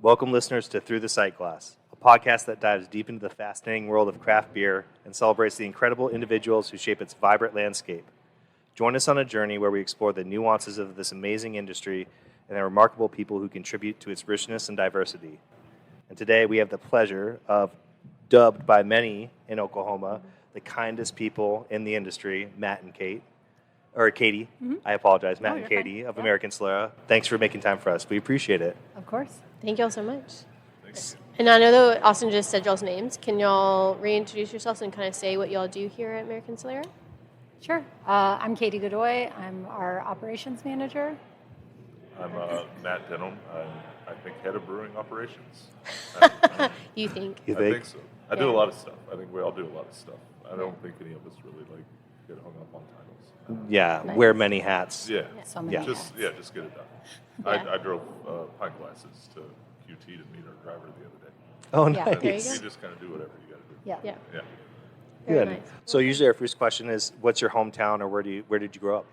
Welcome listeners to Through the Sightglass, a podcast that dives deep into the fascinating world of craft beer and celebrates the incredible individuals who shape its vibrant landscape. Join us on a journey where we explore the nuances of this amazing industry and the remarkable people who contribute to its richness and diversity. And today we have the pleasure of, dubbed by many in Oklahoma, the kindest people in the industry, Matt and Katie. I apologize, Matt and Katie of American Solera. Thanks for making time for us. We appreciate it. Of course. Thank you all so much. Thanks. And I know that Austin just said y'all's names. Can y'all reintroduce yourselves and kind of say what y'all do here at American Solera? Sure. I'm Katie Godoy. I'm our operations manager. I'm Matt Denham. I'm, I think, head of brewing operations. You think? You I think? think so. I do a lot of stuff. I think we all do a lot of stuff. I don't think any of us really get hung up on titles. Yeah, Nice. wear many hats. Yeah. So many Just hats. just get it done. Yeah. I drove pint glasses to QT to meet our driver the other day. Oh, Yeah. nice. There you You go. just kind of do whatever you got to do. Yeah. Yeah. Yeah. Very Good. nice. So usually our first question is, what's your hometown or where did you grow up?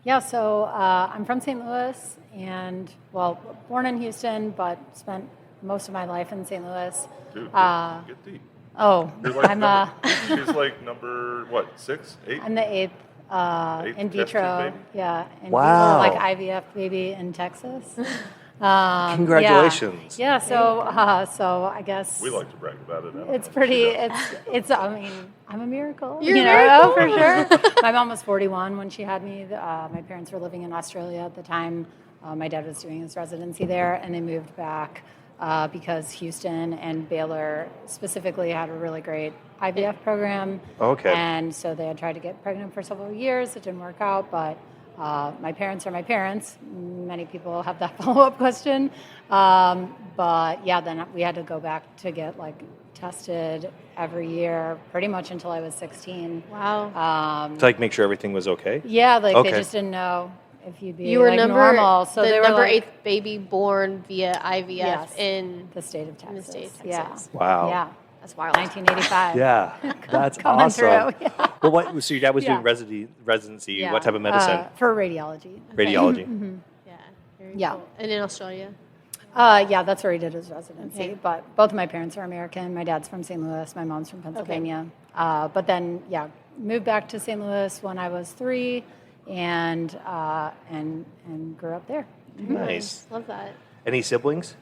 Yeah, so I'm from St. Louis and, born in Houston, but spent most of my life in St. Louis. Dude, get deep. Oh, You're like I'm she's like number, what, 6, 8? I'm the eighth in test tube vitro. baby? Yeah, in Wow. vitro, like IVF baby in Texas. Yeah. Congratulations. Yeah, so I guess We like to brag about it. I don't it's know. pretty. She does. It's. I mean, I'm a miracle. You're a you know, miracle. for sure. My mom was 41 when she had me. My parents were living in Australia at the time. My dad was doing his residency there, and they moved back because Houston and Baylor specifically had a really great IVF program. Okay. And so they had tried to get pregnant for several years. It didn't work out, but. My parents are my parents. Many people have that follow-up question. But yeah, then we had to go back to get tested every year pretty much until I was 16. Wow. To make sure everything was okay? Yeah, Okay. they just didn't know if you'd be You were normal. So the they were number like, 8th baby born via IVF Yes. in the state of Texas. the state of Yeah. Texas. Wow. Yeah. That's wild. 1985. Yeah, that's Coming awesome. through. Yeah. Well, so your dad was Yeah. doing residency. Yeah. What type of medicine? For radiology. Radiology. Yeah. Very Yeah. cool. And in Australia? Yeah, that's where he did his residency. Okay. But both of my parents are American. My dad's from St. Louis. My mom's from Pennsylvania. But then, moved back to St. Louis when I was 3, and grew up there. Nice. Love that. Any siblings?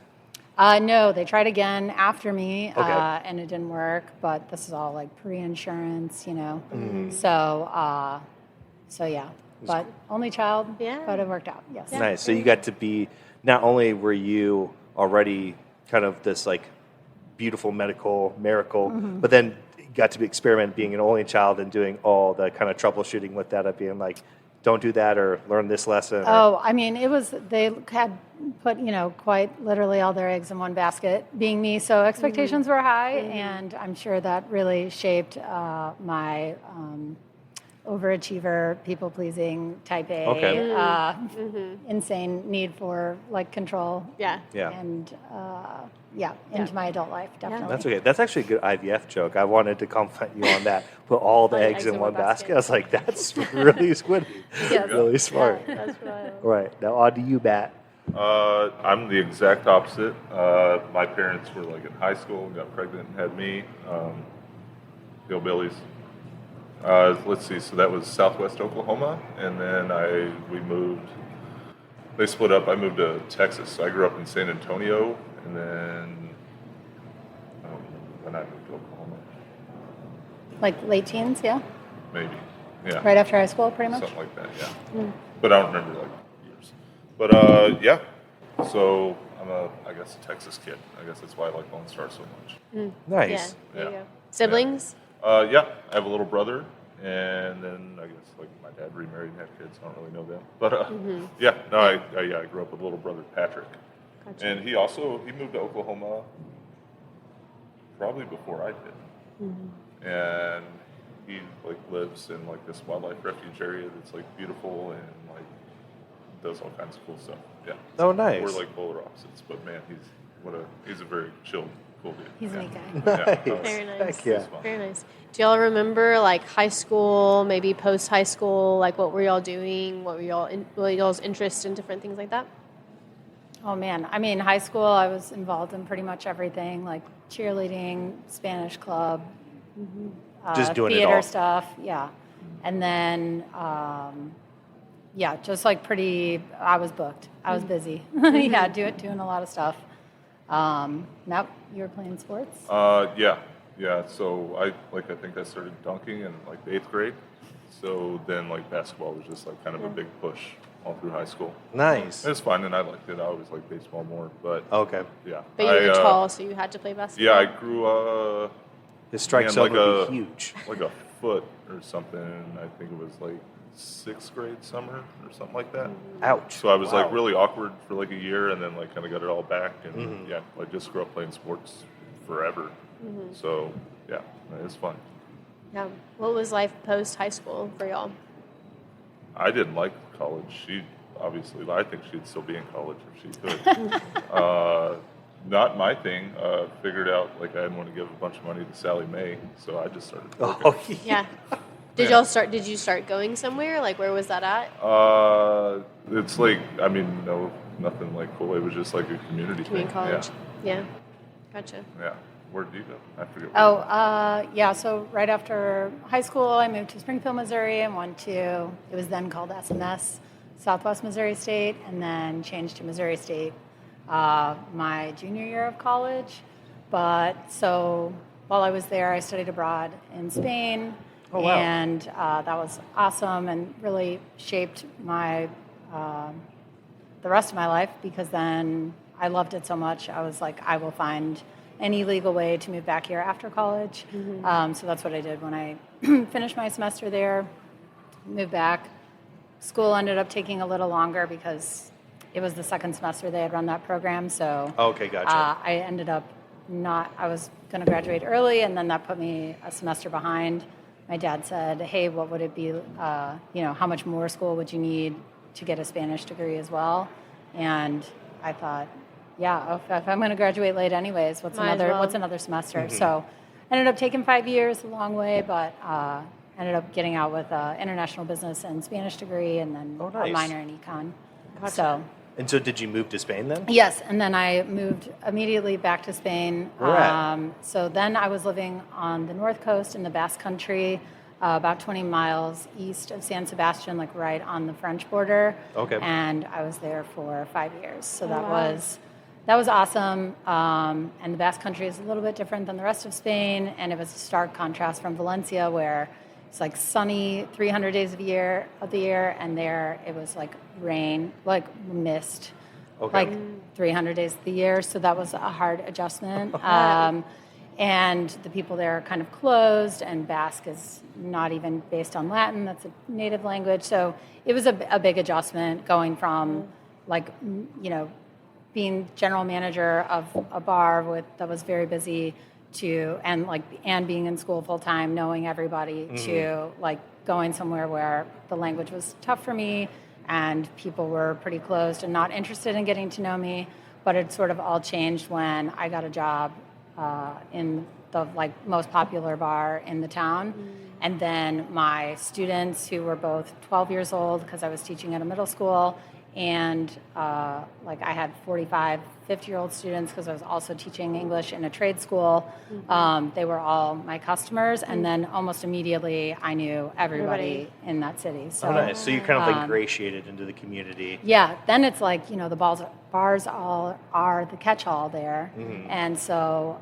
No, they tried again after me, Okay. and it didn't work. But this is all pre-insurance, Mm-hmm. So yeah. But only child. Yeah. But it worked out. Yes. Nice. So you got to be, not only were you already kind of this beautiful medical miracle, but then got to experiment being an only child and doing all the kind of troubleshooting with that of being don't do that or learn this lesson. Oh, I mean, they had put, quite literally all their eggs in one basket, being me. So expectations were high, and I'm sure that really shaped my overachiever, people-pleasing type A, Okay. insane need for control. Yeah. Yeah. And into my adult life, definitely. That's okay. That's actually a good IVF joke. I wanted to compliment you on that. Put all the eggs in one basket. I was like, that's really squiddy. Yes. Really smart. That's wild. Right. Now on to you, Matt. I'm the exact opposite. My parents were in high school and got pregnant and had me. Hillbillies. Let's see. So that was Southwest Oklahoma, and then we moved. They split up. I moved to Texas. So I grew up in San Antonio, and then when I moved to Oklahoma, Late teens, yeah? maybe, yeah, Right after high school, pretty much? something like that, yeah. But I don't remember years. But yeah. So I'm I guess a Texas kid. I guess that's why I like Lone Star so much. Nice. Yeah. There you Yeah. go. Siblings? Yeah, I have a little brother, and then I guess my dad remarried and had kids. I don't really know them, but I grew up with a little brother Patrick, Gotcha. and he moved to Oklahoma probably before I did, and he lives in this wildlife refuge area that's beautiful and does all kinds of cool stuff. Yeah. Oh, nice. We're polar opposites, but man, he's a very chill, cool dude. He's a yeah. neat guy. Yeah. Very nice. Heck yeah. Very nice. Do y'all remember high school, maybe post high school? What were y'all doing? What were y'all's interest in different things like that? Oh man, I mean, high school, I was involved in pretty much everything, like cheerleading, Spanish club, Just doing it theater all. stuff, yeah. And then, yeah, just like I was booked. I was busy. Yeah, doing a lot of stuff. Now, you were playing sports? Yeah. So I think I started dunking in like 8th grade. So then like basketball was just like kind of a big push all through high school. Nice. It was fun, and I liked it. I always liked baseball more, but Okay. yeah. But you were tall, so you had to play basketball. Yeah, I grew His strike man, zone like would be a- huge. like a foot or something. I think it was like 6th grade summer or something like that. Ouch. So I was Wow. like really awkward for like a year, and then like kind of got it all back, and Mm-hmm. yeah, I just grew up playing sports forever. So yeah, it was fun. Yeah. What was life post high school for y'all? I didn't like college. She obviously, I think she'd still be in college if she could. Not my thing. Figured out like I didn't want to give a bunch of money to Sally Mae, so I just started working. Oh, Yeah. Did you start going somewhere? Like, where was that at? It's like, I mean, no, nothing like cool. It was just like a community Community thing. college. Yeah. Gotcha. Yeah. Where did you go? I forget. Where Yeah, so right after high school, I moved to Springfield, Missouri, and went to, it was then called SMS, Southwest Missouri State, and then changed to Missouri State my junior year of college. But so while I was there, I studied abroad in Spain. Oh, wow. And that was awesome and really shaped my the rest of my life, because then I loved it so much. I was like, I will find any legal way to move back here after college. So that's what I did when I finished my semester there, moved back. School ended up taking a little longer because it was the second semester they had run that program. So Okay, gotcha. I ended up I was going to graduate early, and then that put me a semester behind. My dad said, hey, what would it be, how much more school would you need to get a Spanish degree as well? And I thought, yeah, if I'm going to graduate late anyways, what's Might as well. another semester? So ended up taking 5 years, a long way, but ended up getting out with international business and Spanish degree, and then Oh, a nice. minor in econ. Gotcha. So And so did you move to Spain then? yes, and then I moved immediately back to Spain. Right. So then I was living on the north coast in the Basque Country, about 20 miles east of San Sebastian, like right on the French border. Okay. And I was there for 5 years. So that wow. was awesome. And the Basque Country is a little bit different than the rest of Spain, and it was a stark contrast from Valencia, where it's like sunny 300 days of the year, and there it was like rain, like mist, Okay. like 300 days of the year. So that was a hard adjustment. And the people there are kind of closed, and Basque is not even based on Latin. That's a native language. So it was a big adjustment going from being general manager of a bar that was very busy and being in school full time, knowing everybody, to like going somewhere where the language was tough for me and people were pretty closed and not interested in getting to know me. But it sort of all changed when I got a job in the most popular bar in the town. And then my students, who were both 12 years old, because I was teaching at a middle school, and I had 45, 50-year-old students, because I was also teaching English in a trade school. They were all my customers, and then almost immediately I knew everybody in that city. So, Oh, nice. So you kind of like ingratiated into the community. yeah, then it's like, the bars all are the catch-all there. And so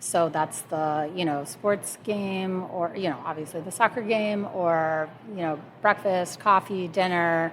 so that's the, sports game, or, obviously the soccer game, or, breakfast, coffee, dinner,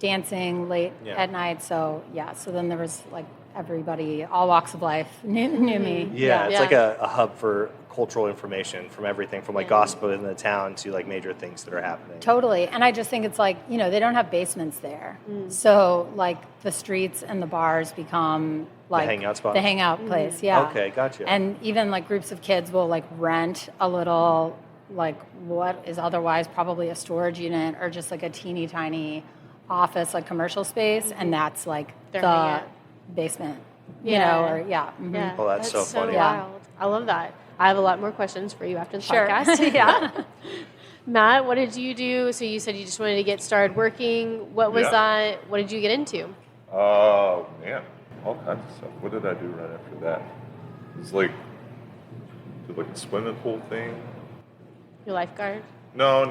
dancing late at night. So, so then there was like everybody, all walks of life knew me. Yeah, it's Yeah. like a hub for cultural information from everything from like gossip in the town to like major things that are happening. Totally. And I just think it's like, they don't have basements there. So like the streets and the bars become like hangout spot? The hangout place. Yeah. Okay, gotcha. And even like groups of kids will like rent a little, like what is otherwise probably a storage unit, or just like a teeny tiny office, like commercial space. And that's like Their the hangout. basement, Yeah. Yeah. Yeah. Oh, that's so funny. wild. I love that. I have a lot more questions for you after the Sure. podcast. Yeah. Matt, what did you do? So you said you just wanted to get started working. What was Yeah. that? What did you get into? Oh, man. All kinds of stuff. What did I do right after that? It was like, did like a swimming pool thing. Your lifeguard? No.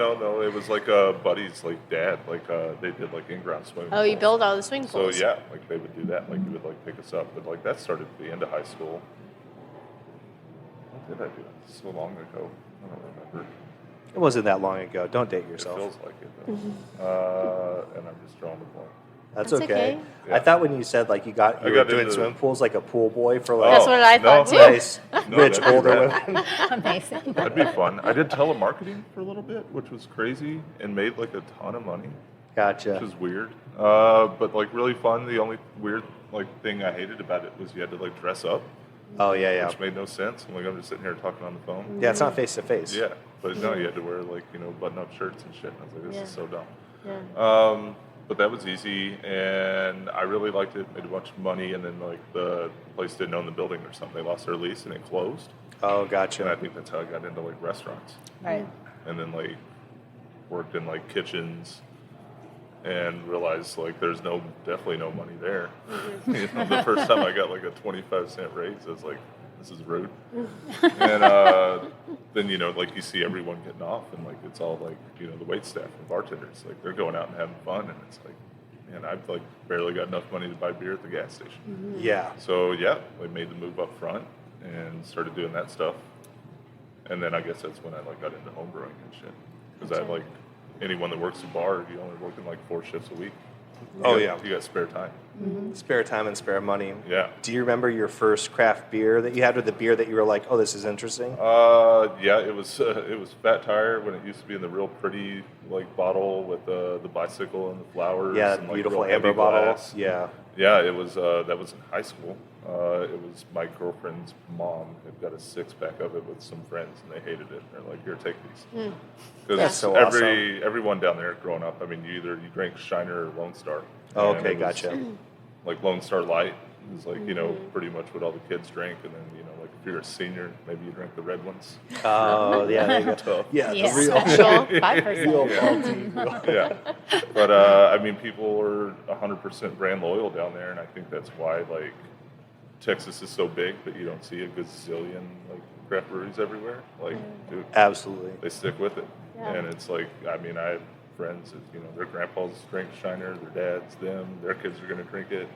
It was like a buddy's like dad. Like they did like in-ground swimming Oh, you pools. build all the swimming So pools. yeah, like they would do that. Like he would like pick us up. But like that started at the end of high school. What did I do? So long ago. I don't remember. It wasn't that long ago. Don't date It yourself. feels like it though. And I'm just drawing a blank. That's That's okay. okay. I thought when you said like you I were got doing into- swimming pools like a pool boy for like That's what I thought, too. nice, No, rich, that'd be older rad. women. Amazing. That'd be fun. I did telemarketing for a little bit, which was crazy, and made like a ton of money, Gotcha. which was weird. But like really fun. The only weird like thing I hated about it was you had to like dress up, Oh yeah. which made no sense. I'm like I'm just sitting here talking on the phone. Yeah, it's not face to face. Yeah, but no, you had to wear like button-up shirts and shit. And I was like, this Yeah. is so dumb. Yeah. But that was easy, and I really liked it. Made a bunch of money, and then like the place didn't own the building or something. They lost their lease and it closed. Oh, And I gotcha. think that's how I got into like restaurants, Right. and then like worked in like kitchens, and realized like there's definitely no money there. The first time I got like a 25-cent raise, I was like, this is rude. And then like you see everyone getting off, and like it's all like the wait staff and bartenders, like they're going out and having fun, and it's like, man, I've like barely got enough money to buy beer at the gas station. Yeah. So yeah, we made the move up front and started doing that stuff, and then I guess that's when I like got into home brewing and shit, because I like anyone that works a bar, you only working like 4 shifts a week. Oh, You yeah. got- you got spare time. Spare time and spare money. Yeah. Do you remember your first craft beer that you had, with the beer that you were like, oh, this is interesting? Yeah, it was Fat Tire when it used to be in the real pretty like bottle with the bicycle and the flowers. Yeah, and, like, beautiful real amber heavy bottle. glass. Yeah. Yeah, it was. That was in high school. It was my girlfriend's mom had got a 6-pack of it with some friends, and they hated it. They're like, "Here, take these." Because That's so everyone down there growing up, I mean, you drank Shiner or Lone Star. Oh, And okay, it was, gotcha. Like Lone Star Light is like pretty much what all the kids drank, and then like if you're a senior, maybe you drink the red ones. Oh, yeah. There you go. Tough. Yeah, Yeah. the real. Special. 5%. Yeah, but I mean, people are 100% brand loyal down there, and I think that's why like Texas is so big, but you don't see a gazillion like craft breweries everywhere. Like, dude, Absolutely. they stick with it, Yeah. and it's like, I mean, I have friends that their grandpas drink Shiner, their dads, them, their kids are gonna drink it.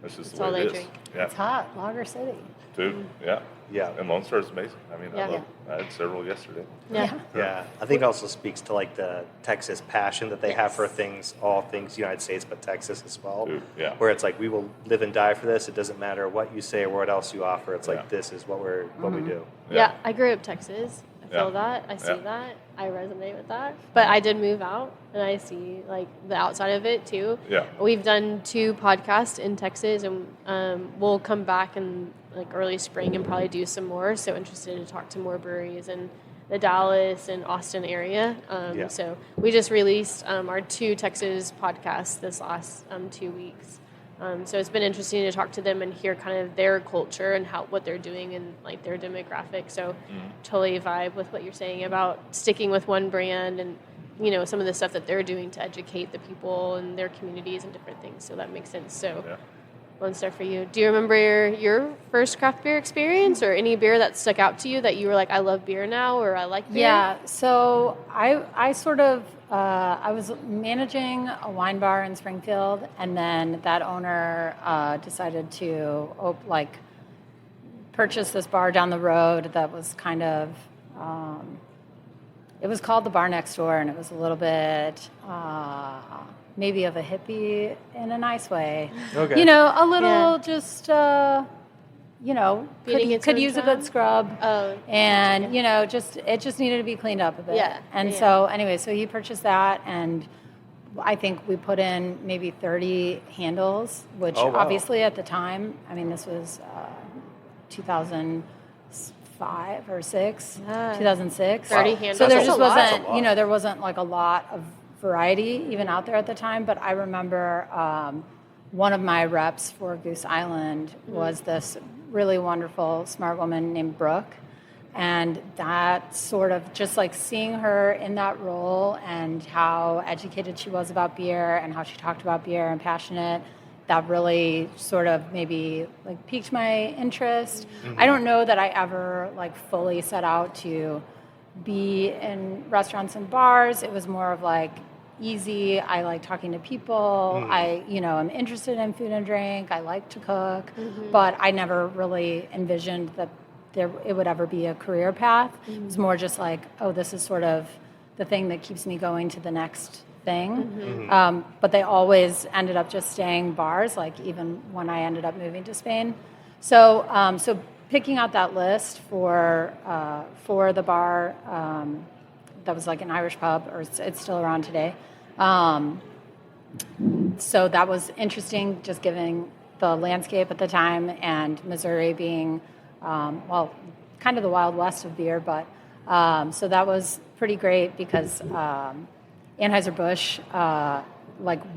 That's just That's the all way they it is. drink. Yeah, It's hot. Lager City. dude. Yeah, Yeah. and Lone Star is amazing. I mean, Yeah. I had several yesterday. Yeah. Yeah, I think it also speaks to like the Texas passion that they have for Yes. things, all things United States, but Texas as well. Dude, yeah. Where it's like we will live and die for this. It doesn't matter what you say or what else you offer. It's like Yeah. this is what we do. Yeah, I grew up Texas. I feel Yeah. that. I see Yeah. that. I resonate with that. But I did move out, and I see like the outside of it too. Yeah. We've done 2 podcasts in Texas, and we'll come back in like early spring and probably do some more. So interested to talk to more breweries in the Dallas and Austin area. Yeah. So we just released our 2 Texas podcasts this last 2 weeks. So it's been interesting to talk to them and hear kind of their culture and what they're doing and like their demographic. So totally vibe with what you're saying about sticking with one brand and some of the stuff that they're doing to educate the people and their communities and different things. So that makes sense. So Yeah. one stuff for you. Do you remember your first craft beer experience or any beer that stuck out to you that you were like, I love beer now or I like beer? Yeah, so I sort of I was managing a wine bar in Springfield, and then that owner decided to purchase this bar down the road that was kind of it was called the Bar Next Door, and it was a little bit maybe of a hippie in a nice way. Okay. A little Yeah. just Beating its could own use a drum? good scrub. Oh, And it just needed to be cleaned up a bit. Yeah, And yeah. so anyway, so he purchased that, and I think we put in maybe 30 handles, which Oh, wow. obviously at the time, I mean, this was 2005 or 6, Yeah. 2006. 30 handles. So there That's just a lot. wasn't, That's a lot. there wasn't like a lot of variety even out there at the time. But I remember one of my reps for Goose Island was this really wonderful, smart woman named Brooke. And that sort of just like seeing her in that role and how educated she was about beer and how she talked about beer and passionate, that really sort of maybe like piqued my interest. I don't know that I ever like fully set out to be in restaurants and bars. It was more of like easy. I like talking to people. I, am interested in food and drink. I like to cook, but I never really envisioned that it would ever be a career path. It was more just like, oh, this is sort of the thing that keeps me going to the next thing. But they always ended up just staying bars, like even when I ended up moving to Spain. So picking out that list for the bar, that was like an Irish pub, or it's still around today. So that was interesting, just given the landscape at the time, and Missouri being, kind of the Wild West of beer. But so that was pretty great because Anheuser-Busch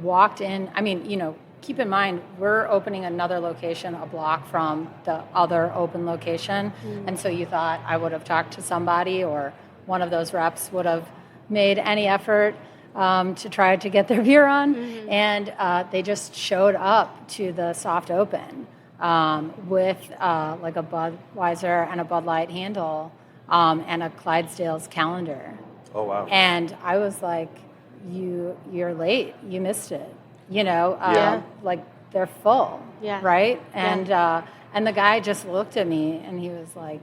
walked in. I mean, keep in mind, we're opening another location a block from the other open location. And so you thought I would have talked to somebody, or one of those reps would have made any effort to try to get their beer on. And they just showed up to the soft open with like a Budweiser and a Bud Light handle and a Clydesdale's calendar. Oh, wow. And I was like, you're late. You missed it. Like they're full, right? And the guy just looked at me and he was like,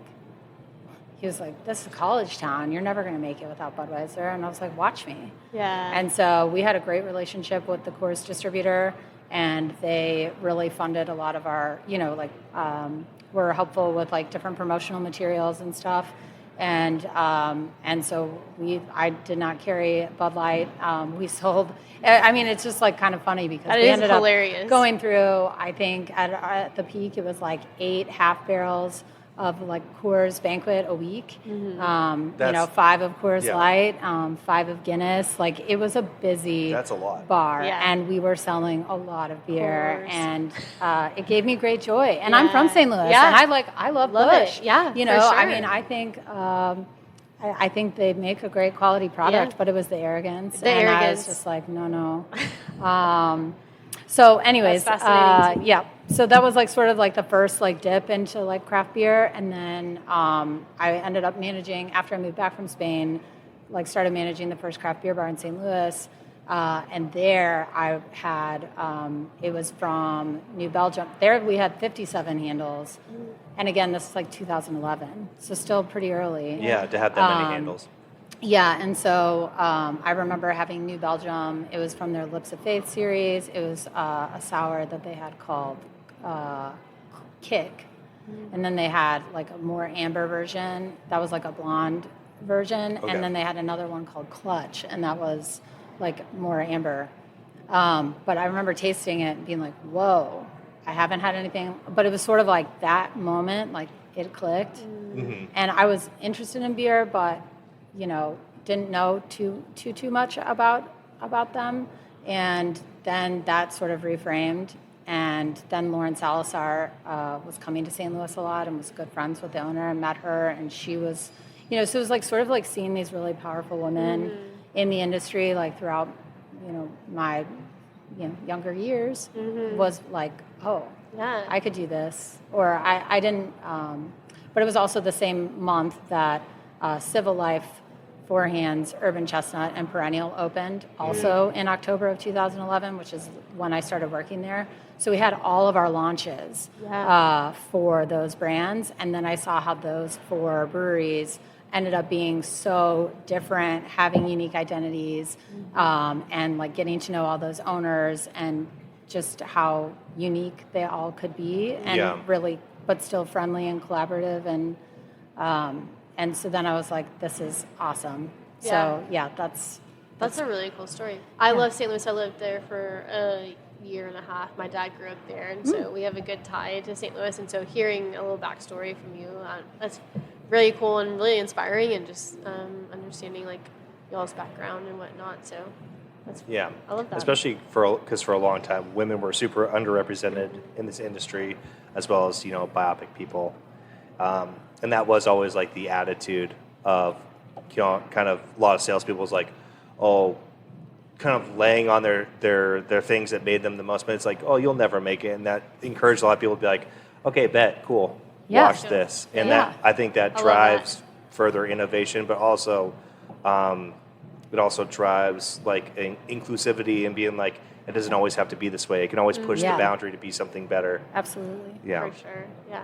this is a college town. You're never going to make it without Budweiser. And I was like, watch me. Yeah. And so we had a great relationship with the Coors distributor, and they really funded a lot of our, were helpful with like different promotional materials and stuff. And so I did not carry Bud Light. We sold. I mean, it's just like kind of funny because we ended up going through. I think at the peak it was like 8 half barrels of like Coors Banquet a week. 5 of Coors Light, 5 of Guinness. Like it was a busy. That's a lot. Bar, and we were selling a lot of beer, and it gave me great joy. And I'm from St. Louis, and I love Busch. It. Yeah, for sure. I mean, I think. I think they make a great quality product, but it was the arrogance. I was just like, no. So anyways, so that was like sort of like the first like dip into like craft beer. And then I ended up managing, after I moved back from Spain, like started managing the first craft beer bar in St. Louis. And there I had, it was from New Belgium. There we had 57 handles. And again, this is like 2011, so still pretty early. Yeah, to have that many handles. Yeah, and so I remember having New Belgium. It was from their Lips of Faith series. It was a sour that they had called Kick. And then they had like a more amber version. That was like a blonde version. Okay. And then they had another one called Clutch, and that was like more amber. But I remember tasting it and being like, whoa, I haven't had anything. But it was sort of like that moment, like it clicked. Mm-hmm. And I was interested in beer, but, didn't know too much about them. And then that sort of reframed. And then Lauren Salazar was coming to St. Louis a lot and was good friends with the owner, and met her. And she was, so it was like sort of like seeing these really powerful women in the industry, like throughout, my, younger years, was like, oh, yeah, I could do this. Or I didn't, but it was also the same month that Civil Life, Four Hands, Urban Chestnut, and Perennial opened also in October of 2011, which is when I started working there. So we had all of our launches for those brands. And then I saw how those 4 breweries ended up being so different, having unique identities, and like getting to know all those owners and just how unique they all could be, and really, but still friendly and collaborative. And so then I was like, this is awesome. So that's a really cool story. I love St. Louis. I lived there for a year and a half. My dad grew up there, and so we have a good tie to St. Louis. And so hearing a little backstory from you, that's really cool and really inspiring, and just understanding like y'all's background and whatnot. So I love that. Especially because for a long time, women were super underrepresented in this industry, as well as biopic people, and that was always like the attitude of kind of a lot of salespeople was like, oh, kind of laying on their things that made them the most, but it's like, oh, you'll never make it. And that encouraged a lot of people to be like, okay, bet, cool, Yeah. watch this. And Yeah. I think that I love drives further innovation, but also it also drives like inclusivity and being like, it doesn't always have to be this way. It can always push Yeah. the boundary to be something better. Absolutely. Yeah. For sure, yeah.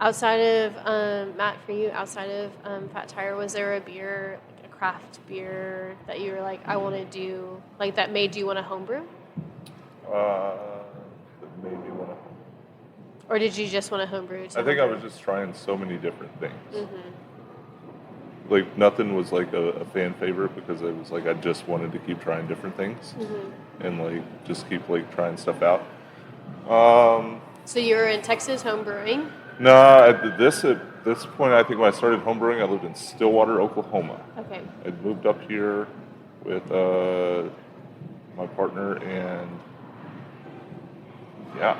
Outside of, Matt, for you, outside of Fat Tire, was there a beer, like a craft beer that you were like, I want to do, like that made you want to homebrew? That made me want to. Or did you just want to homebrew? I think I was just trying so many different things. Like nothing was like a fan favorite because it was like I just wanted to keep trying different things and like just keep like trying stuff out. So you were in Texas homebrewing? No, at this point, I think when I started homebrewing, I lived in Stillwater, Oklahoma. Okay. I'd moved up here with my partner, and yeah.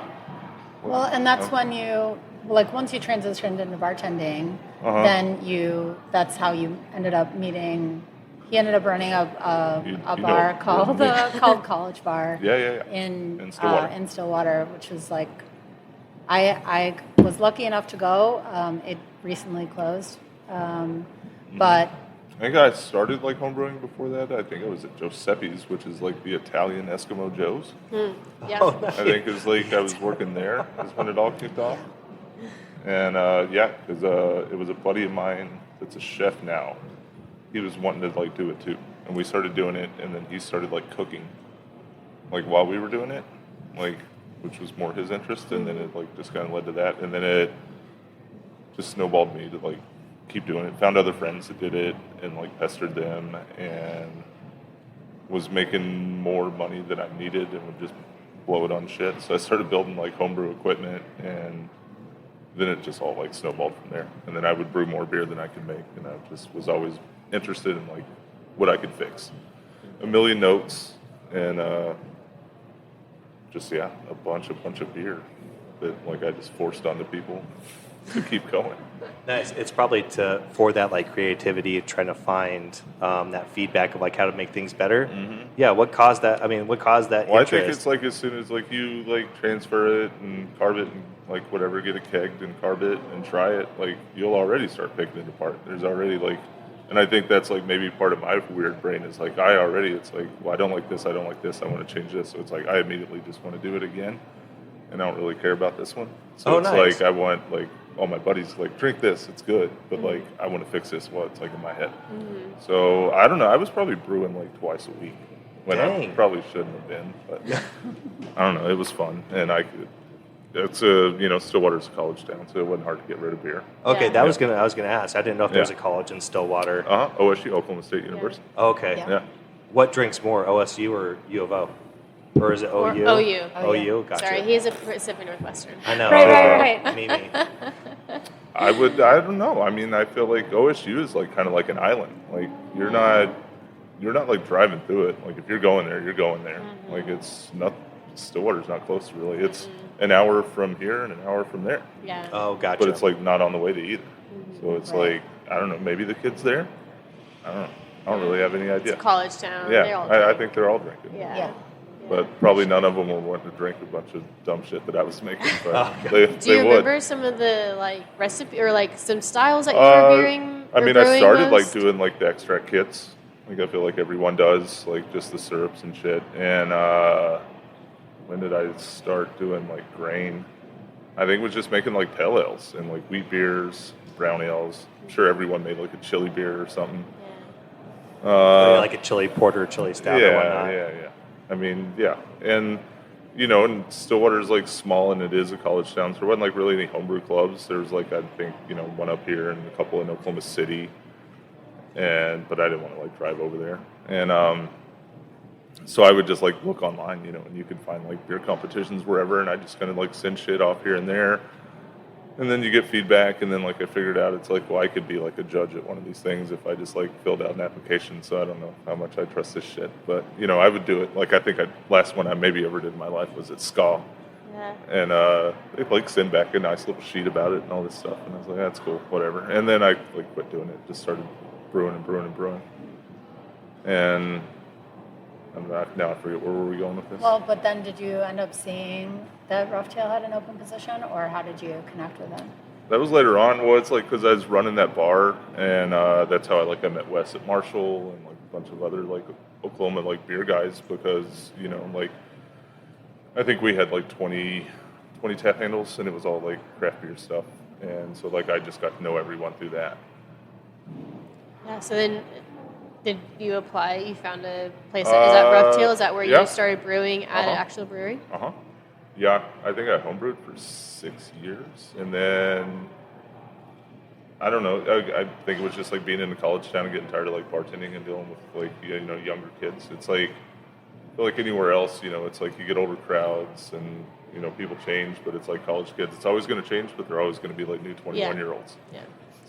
Well, and that's when you, like, once you transitioned into bartending, then that's how you ended up meeting. He ended up running a bar called College Bar. Yeah. In Stillwater. Stillwater, which was like, I was lucky enough to go. It recently closed, but I think I started like homebrewing before that. I think I was at Giuseppe's, which is like the Italian Eskimo Joe's. Yeah. Oh, I think it was like I was working there is when it all kicked off. And because it was a buddy of mine that's a chef now. He was wanting to like do it too, and we started doing it, and then he started like cooking, like while we were doing it, like which was more his interest, and then it like just kind of led to that, and then it just snowballed me to like keep doing it. Found other friends that did it, and like pestered them, and was making more money than I needed, and would just blow it on shit. So I started building like homebrew equipment, and then it just all like snowballed from there. And then I would brew more beer than I could make, and I just was always interested in like what I could fix. A million notes, and just a bunch of beer that like I just forced onto people to keep going. Nice. It's probably for that like creativity, trying to find that feedback of like how to make things better. Yeah. What caused that? I mean, what caused that Well, I interest? think it's like as soon as like you like transfer it and carve it and like whatever, get it kegged and carve it and try it, like you'll already start picking it apart. There's already like, and I think that's like maybe part of my weird brain is like it's like, well, I don't like this, I want to change this. So it's like I immediately just want to do it again, and I don't really care about this one. So it's nice. like I want like all my buddies like drink this, it's good, but like I want to fix this while it's like in my head. So I don't know. I was probably brewing like twice a week when I probably shouldn't have been, but I don't know. It was fun, and I could. It's Stillwater's a college town, so it wasn't hard to get rid of beer. Okay, Yeah. I was gonna ask. I didn't know if there was a college in Stillwater. OSU, Oklahoma State University. Okay. Yeah. What drinks more, OSU or U of O? Or is it Or OU? OU. OU, gotcha. Sorry, he's a Pacific Northwestern. I know. Right. Me. I don't know. I mean, I feel like OSU is like kind of like an island. Like you're not like driving through it. Like if you're going there, you're going there. Like it's not. Stillwater's not close really. It's an hour from here and an hour from there. Yeah. Oh, gotcha. But it's like not on the way to either. So it's like I don't know. Maybe the kids there. I don't know. I don't really have any idea. It's a college town. They all I drink. think they're all drinking. Yeah. But probably none of them will want to drink a bunch of dumb shit that I was making. But Do you they would. remember some of the like recipe or like some styles that you were brewing? I mean, or I brewing started most? like doing like the extract kits. Like I feel like everyone does, like just the syrups and shit. And when did I start doing like grain? I think it was just making like pale ales and like wheat beers, brown ales. I'm sure everyone made like a chili beer or something. like a chili porter, chili stout, or whatnot. Yeah. I mean, yeah, and and Stillwater's like small, and it is a college town, so there wasn't like really any homebrew clubs. There was like I think one up here and a couple in Oklahoma City, but I didn't want to like drive over there, and so I would just like look online, and you could find like beer competitions wherever, and I just kind of like send shit off here and there. And then you get feedback, and then like I figured out it's like, well, I could be like a judge at one of these things if I just like filled out an application. So I don't know how much I trust this shit, but I would do it. Like I think last one I maybe ever did in my life was at SCA, and they like send back a nice little sheet about it and all this stuff, and I was like, that's cool, whatever. And then I like quit doing it, just started brewing, and Now I forget, where were we going with this? Well, but then did you end up seeing that Roughtail had an open position, or how did you connect with him? That was later on. Well, it's like because I was running that bar, and that's how I met Wes at Marshall and like a bunch of other like Oklahoma like beer guys, because like I think we had like 20 tap handles, and it was all like craft beer stuff, and so like I just got to know everyone through that. Yeah. So then, did you apply? You found a place. Is that Roughtail? Is that where you started brewing at an actual brewery? Yeah, I think I homebrewed for 6 years, and then I don't know. I think it was just like being in a college town and getting tired of like bartending and dealing with like younger kids. It's like I feel like anywhere else, it's like you get older crowds and people change, but it's like college kids. It's always going to change, but they're always going to be like new 21-year-olds. Yeah.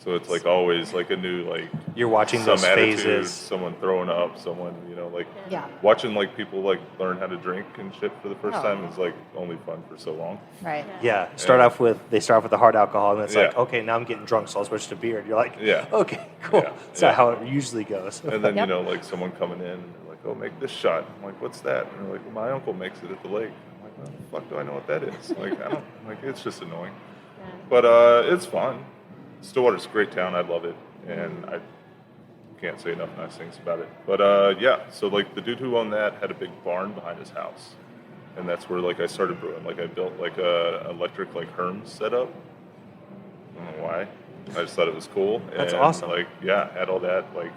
So it's like always like a new like you're watching some those attitude, phases. Someone throwing up, someone like Yeah. watching like people like learn how to drink and shit for the first time is like only fun for so long. Right. Yeah. They start off with the hard alcohol, and it's like, okay, now I'm getting drunk, so I'll switch to beer. And you're like, okay, cool. Yeah. That's not how it usually goes. And then like someone coming in and they're like, oh, make this shot. I'm like, what's that? And they're like, well, my uncle makes it at the lake. I'm like, well, the fuck do I know what that is? Like, I don't like. It's just annoying. Yeah. But it's fun. Stillwater's a great town. I love it, and I can't say enough nice things about it. But so like the dude who owned that had a big barn behind his house, and that's where like I started brewing. Like I built like a electric like Herms setup. I don't know why. I just thought it was cool. That's and, awesome. Like had all that. Like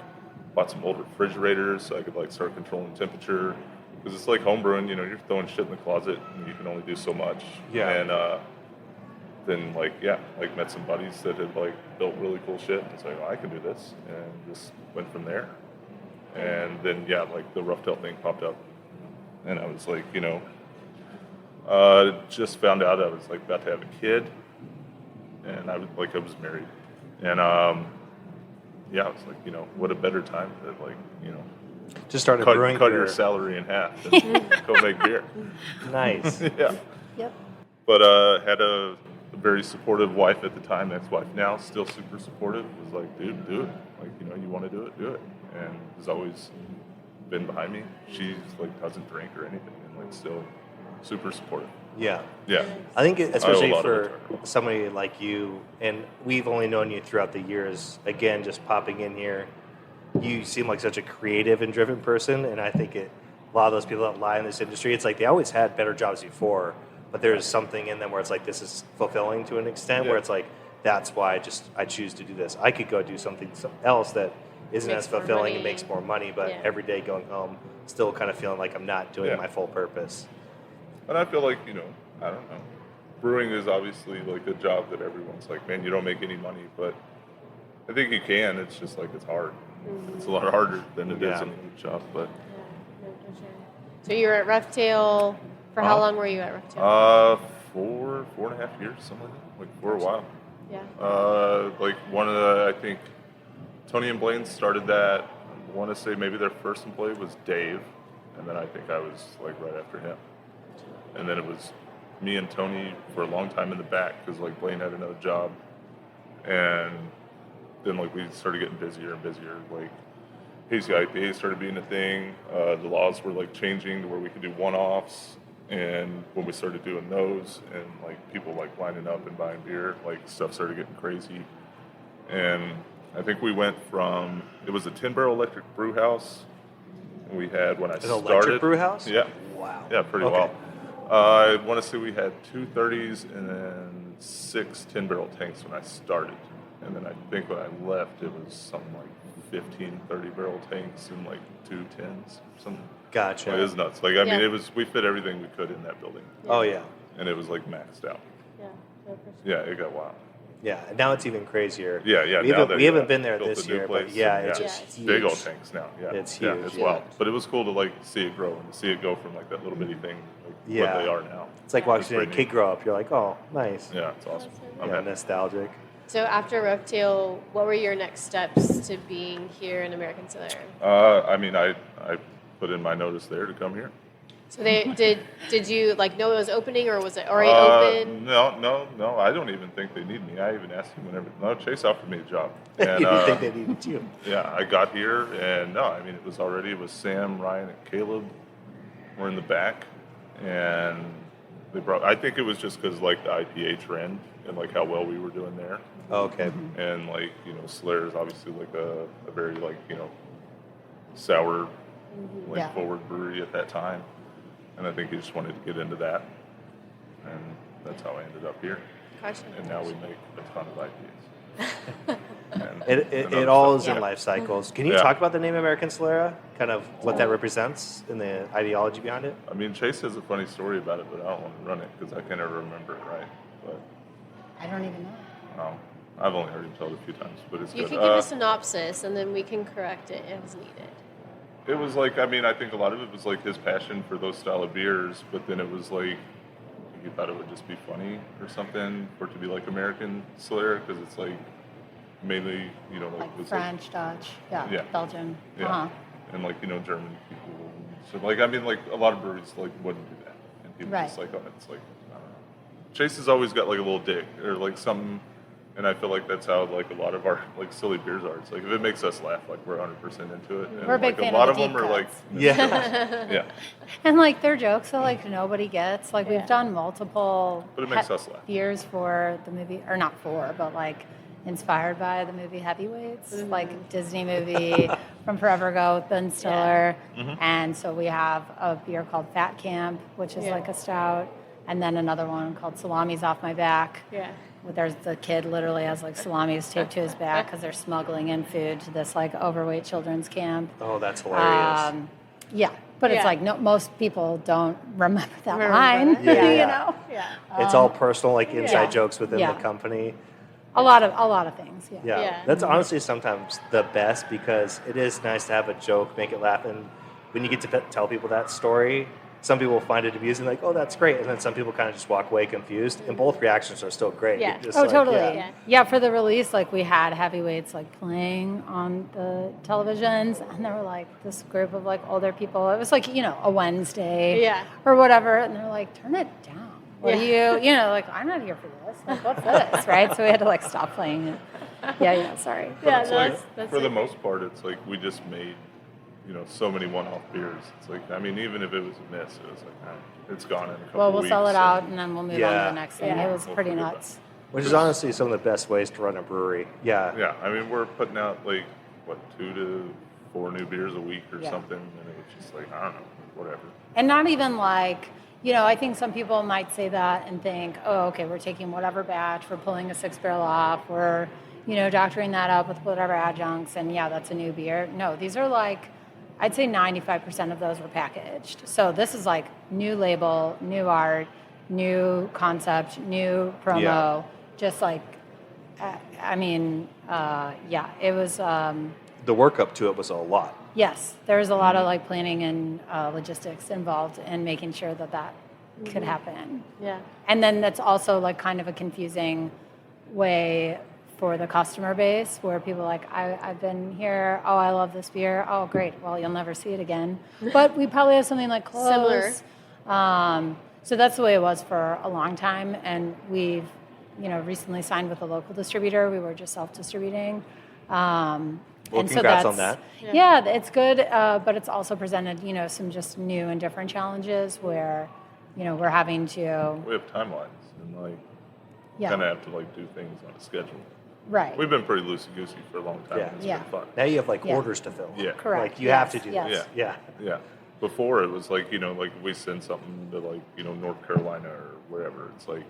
bought some old refrigerators so I could like start controlling temperature. Because it's like homebrewing. You're throwing shit in the closet, and you can only do so much. Yeah. And then met some buddies that had like built really cool shit, and it's like, oh, I can do this, and just went from there. And then like the Roughtail thing popped up, and I was like, just found out I was like about to have a kid, and I was married, and I was like, what a better time to like Just started cut brewing your beer. salary in half and go make beer. Nice. Yeah. Yep. But had a very supportive wife at the time, ex-wife now, still super supportive. Was like, dude, do it. Like, you want to do it, and has always been behind me. She's like doesn't drink or anything, and like still super supportive. Yeah. Yeah. I think especially lot of for it to her. somebody like you, and we've only known you throughout the years, again, just popping in here, you seem like such a creative and driven person, and I think a lot of those people that lie in this industry, it's like they always had better jobs before, but there's something in them where it's like this is fulfilling to an extent, where it's like that's why I choose to do this. I could go do something else that isn't Makes as more fulfilling money. and makes more money, but every day going home, still kind of feeling like I'm not doing my full purpose. And I feel like, I don't know. Brewing is obviously like a job that everyone's like, man, you don't make any money, but I think you can. It's just like it's hard. Mm-hmm. It's a lot harder than it is in a job, but. Yeah, for sure. So you were at Roughtail. For how long were you at Roughtail? 4.5 years, something like that. Like for a while. Yeah. Like one of the, I think, Tony and Blaine started that. I want to say maybe their first employee was Dave, and then I think I was like right after him. And then it was me and Tony for a long time in the back because like Blaine had another job, and then like we started getting busier and busier. Like hazy IPA started being a thing. The laws were like changing to where we could do one-offs, and when we started doing those, and like people like lining up and buying beer, like stuff started getting crazy. And I think we went from, it was a 10-barrel electric brew house. And we had, when I started. An electric brew house? Yeah. Wow. Yeah, pretty well. I want to say we had 2 30s and then 6 10-barrel tanks when I started. And then I think when I left, it was something like 15 30-barrel tanks and like 2 10s, something. Gotcha. It was nuts. Like, I mean, we fit everything we could in that building. Oh, yeah. And it was like maxed out. Yeah. Yeah, it got wild. Yeah, and now it's even crazier. Yeah. We haven't been there built this a new year, place, but yeah, and, it's it's just huge. big old tanks now. Yeah, It's huge. Yeah, it's wild. But it was cool to like see it grow and to see it go from like that little bitty thing, like what they are now. It's like watching a pretty kid neat. grow up. You're like, oh, nice. Yeah, it's awesome. I'm Yeah, happy. nostalgic. So after Roughtail, what were your next steps to being here in American Solera? I mean, I put in my notice there to come here. So they did you like know it was opening, or was it already open? No. I don't even think they need me. I even asked him whenever. No, Chase offered me a job. And, You didn't think they needed you? Yeah, I got here, and no, I mean it was Sam, Ryan, and Caleb were in the back, and they brought. I think it was just because like the IPA trend and like how well we were doing there, Oh, okay. and like Solera is obviously like a very like sour, like Yeah. forward brewery at that time. And I think he just wanted to get into that. And that's how I ended up here. Gotcha. And now we make a ton of IPAs. And It other all is stuff. in life cycles. Can you Yeah. talk about the name American Solera? Kind of what that represents and the ideology behind it? I mean, Chase has a funny story about it, but I don't want to run it because I can never remember it right. But I don't even know. I've only heard him tell it a few times, but it's You good. can give a synopsis, and then we can correct it as needed. It was like, I mean, I think a lot of it was like his passion for those style of beers, but then it was like he thought it would just be funny or something for it to be like American Solera because it's like mainly, Like it's French, Dutch, yeah, Belgian. yeah, Uh-huh. and like German people. So like I mean, like a lot of breweries like wouldn't do that, and he was Right. just like, oh, it's like I don't know. Chase has always got like a little dig or like something. And I feel like that's how like a lot of our like silly beers are. It's like if it makes us laugh, like we're 100% into it. And We're a big like fan a lot of of the them deep are like cuts. Yeah. And like their jokes are like nobody gets. Like Yeah. we've done multiple But it makes us laugh. beers for the movie, or not for, but like inspired by the movie Heavyweights, like Disney movie from forever ago with Ben Stiller. And so we have a beer called Fat Camp, which is Yeah. like a stout, and then another one called Salami's Off My Back. Yeah. There's the kid literally has like salamis taped to his back because they're smuggling in food to this like overweight children's camp. Oh, that's hilarious. Yeah, but it's Yeah. like most people don't remember that Remember line. that. Yeah. You know, Yeah. It's all personal, like inside yeah. jokes within Yeah. the company. a lot of things. Yeah. Yeah. Yeah. That's honestly sometimes the best because it is nice to have a joke, make it laugh. And when you get to tell people that story, some people find it amusing, like, oh, that's great. And then some people kind of just walk away confused. And both reactions are still great. Yeah. Just Oh, like, totally. yeah. Yeah. For the release, like we had Heavyweights like playing on the televisions, and there were like this group of like older people. It was like a Wednesday, Yeah. or whatever, and they're like, "Turn it down. What Yeah. are you? Like I'm not here for this. Like what's this, right?" So we had to like stop playing it. Yeah. Sorry. Yeah, It's no, like, that's for the it. most part, it's like we just made, so many one-off beers. It's like, I mean, even if it was a miss, it was like, it's gone in a couple Well, of we'll weeks. sell it out, and- and then we'll move on to Yeah. the next thing. Yeah. It was We'll pretty forget about nuts. Which is honestly some of the best ways to run a brewery. Yeah. Yeah, I mean, we're putting out like, 2 to 4 new beers a week or Yeah. something, and it was just like, I don't know, whatever. And not even like, I think some people might say that and think, oh, okay, we're taking whatever batch, we're pulling a 6-barrel off, we're, doctoring that up with whatever adjuncts, and yeah, that's a new beer. No, these are like, I'd say 95% of those were packaged. So this is like new label, new art, new concept, new promo, Yeah. just like, it was, The work up to it was a lot. yes, there was a lot of like planning and logistics involved in making sure that could happen. Yeah. And then that's also like kind of a confusing way for the customer base where people are like, I've been here, oh, I love this beer, oh, great, well, you'll never see it again. But we probably have something like close. Similar. So that's the way it was for a long time. And we've, recently signed with a local distributor. We were just self-distributing. Well, And so congrats on that's- that. Yeah, it's good, but it's also presented, some just new and different challenges where, we're having to, We have timelines and like yeah, kind of have to like do things on a schedule. right. We've been pretty loosey goosey for a long time. Yeah. And it's Yeah. been fun. Now you have like Yeah. orders to fill. Yeah. Correct. Like you have to Yes, do yes. this. Yeah. Yeah. Before it was like, like we send something to like, North Carolina or wherever. It's like,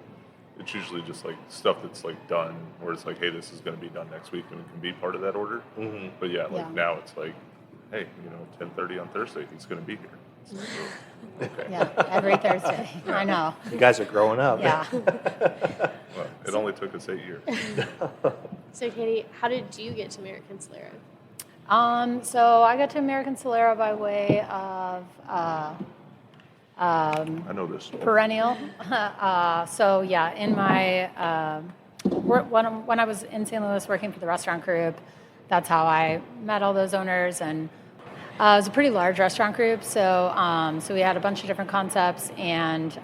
it's usually just like stuff that's like done where it's like, hey, this is going to be done next week and it can be part of that order. Mm-hmm. But yeah, like Yeah. now it's like, hey, 10:30 on Thursday, he's going to be here. It's like, oh, okay. Yeah, every Thursday. I know. You guys are growing up. Yeah. Well, it only took us 8 years. So, Katie, how did you get to American Solera? So I got to American Solera by way of I know this story. perennial. So yeah, in my when I was in St. Louis working for the restaurant group, that's how I met all those owners. And It was a pretty large restaurant group, so we had a bunch of different concepts, and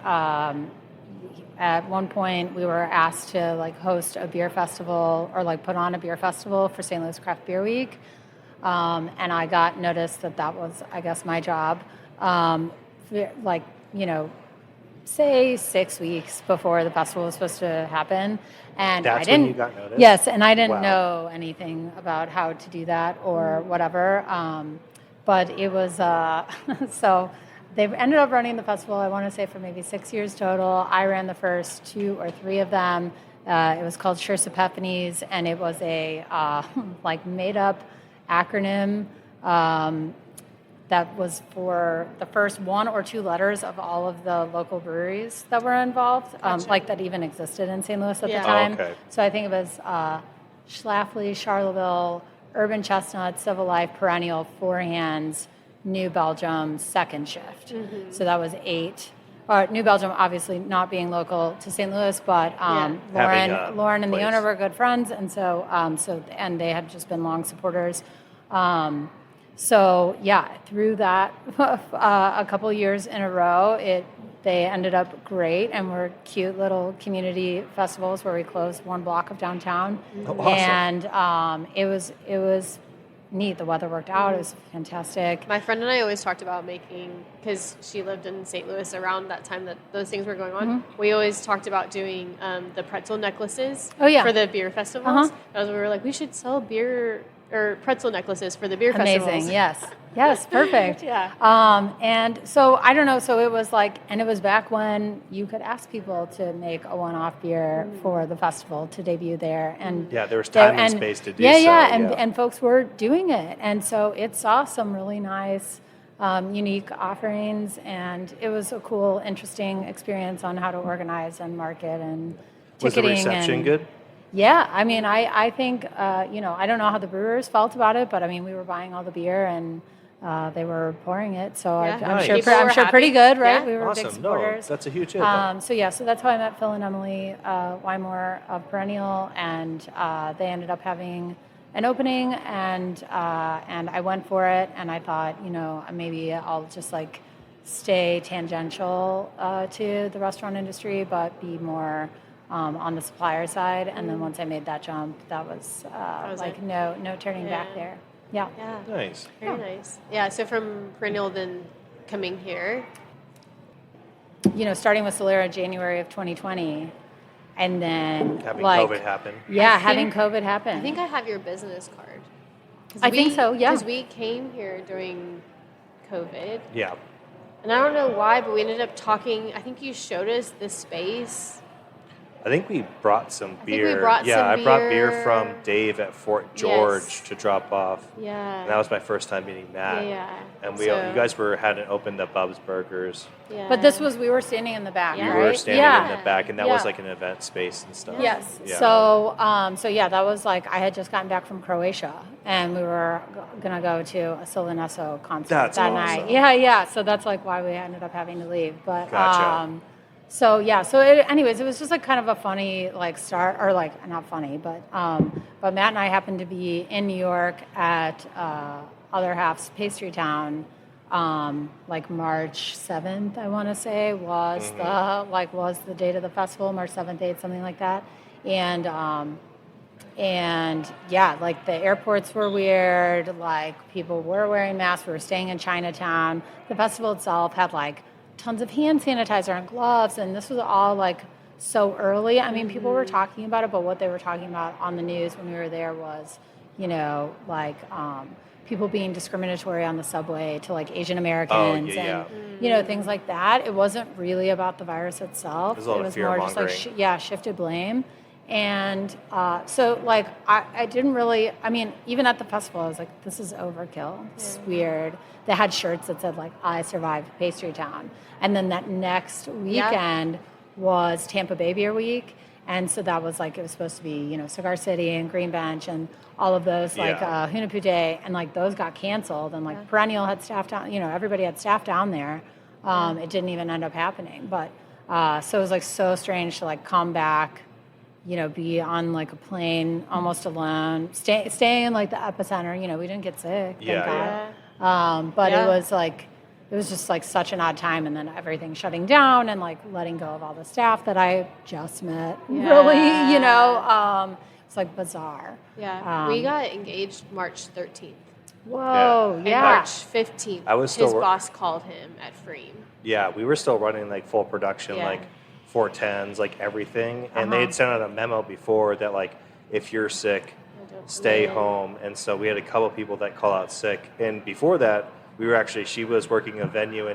at one point we were asked to like host a beer festival or like put on a beer festival for St. Louis Craft Beer Week, and I got noticed that was, I guess, my job. Like, say 6 weeks before the festival was supposed to happen, and That's I didn't. when you got noticed? Yes, and I didn't Wow. know anything about how to do that or whatever. But it was so they ended up running the festival. I want to say for maybe 6 years total. I ran the first 2 or 3 of them. It was called Sure Epiphanies, and it was a like made up acronym. That was for the first 1 or 2 letters of all of the local breweries that were involved, like that even existed in St. Louis at the time. Oh, okay. So I think it was Schlafly, Charleville, Urban Chestnut, Civil Life, Perennial, Four Hands, New Belgium, Second Shift. Mm-hmm. So that was 8. New Belgium, obviously not being local to St. Louis, but Having a Lauren and the place. owner were good friends, and so and they had just been long supporters. So yeah, through that a couple years in a row, they ended up great and were cute little community festivals where we closed 1 block of downtown, Oh, awesome. and it was neat. The weather worked out. It was fantastic. My friend and I always talked about making, because she lived in St. Louis around that time that those things were going on. We always talked about doing the pretzel necklaces for the beer festivals. As we were like, we should sell beer or pretzel necklaces for the beer festivals. Amazing, yes, perfect. Yeah. And so I don't know. So it was like, and it was back when you could ask people to make a one-off beer for the festival to debut there, and Yeah, there was time and space to do so. and folks were doing it, and so it saw some really nice, unique offerings, and it was a cool, interesting experience on how to organize and market and Was the ticketing. reception good? Yeah, I mean, I think, I don't know how the brewers felt about it, but I mean, we were buying all the beer and they were pouring it, so Yeah. I'm Nice. sure, People I'm were sure pretty happy. good, right? Yeah. We were big Awesome. No, supporters. that's a huge hit. So that's how I met Phil and Emily Wymore of Perennial, and they ended up having an opening, and I went for it, and I thought, maybe I'll just like stay tangential to the restaurant industry, but be more on the supplier side. And then once I made that jump, that was like it. no turning back there. Yeah. Yeah. Nice. Very nice. Yeah, so from Perennial then coming here. Starting with Solera January of 2020, and then Having like COVID happen. Yeah, I having think- COVID happen. I think I have your business card. I think so, yeah. Because we came here during COVID. Yeah. And I don't know why, but we ended up talking. I think you showed us this space. I think we brought some think beer. we brought yeah, some I brought beer beer. from Dave at Fort George Yes. to drop off. Yeah. And that was my first time meeting Matt. Yeah. And So- you guys hadn't opened the Bub's Burgers. Yeah. But we were standing in the back, Yeah. right? We were standing yeah. in the back, and that was Yeah. like an event space and stuff. Yes. Yeah. So yeah, that was like I had just gotten back from Croatia, and we were gonna go to a Soloneso concert That's that awesome. night. Yeah. So that's like why we ended up having to leave. But Gotcha. so yeah. So anyways, it was just like kind of a funny like start, or like not funny, but Matt and I happened to be in New York at Other Half's Pastry Town. Like March 7th, I want to say was the date of the festival, March 7th, 8th, something like that. And yeah, like the airports were weird, like people were wearing masks, we were staying in Chinatown. The festival itself had like tons of hand sanitizer and gloves, and this was all like so early. I mean, people were talking about it, but what they were talking about on the news when we were there was, people being discriminatory on the subway to like Asian Americans and things like that. It wasn't really about the virus itself. There's a lot of more just like fear-mongering. shifted blame. And so like I didn't really, I mean, even at the festival I was like, this is overkill. This is weird. They had shirts that said like, I survived Pastry Town. And then that next weekend was Tampa Bay Beer Week. And so that was like, it was supposed to be, Cigar City and Green Bench and all of those, like Hunapoo Day, and like those got canceled. And like Perennial had staff down, everybody had staff down there. It didn't even end up happening. But so it was like so strange to like come back, be on like a plane almost alone, staying in like the epicenter. We didn't get sick. Thank God. But it was like, it was just like such an odd time, and then everything shutting down and like letting go of all the staff that I just met. Really, it's like bizarre. Yeah, we got engaged March 13th. Whoa, And yeah. March 15th, I was still his boss called him at Freem. Yeah, we were still running like full production, Yeah. like 410s, like everything. And they had sent out a memo before that like, if you're sick, stay home. And so we had a couple people that call out sick. And before that, she was working a venue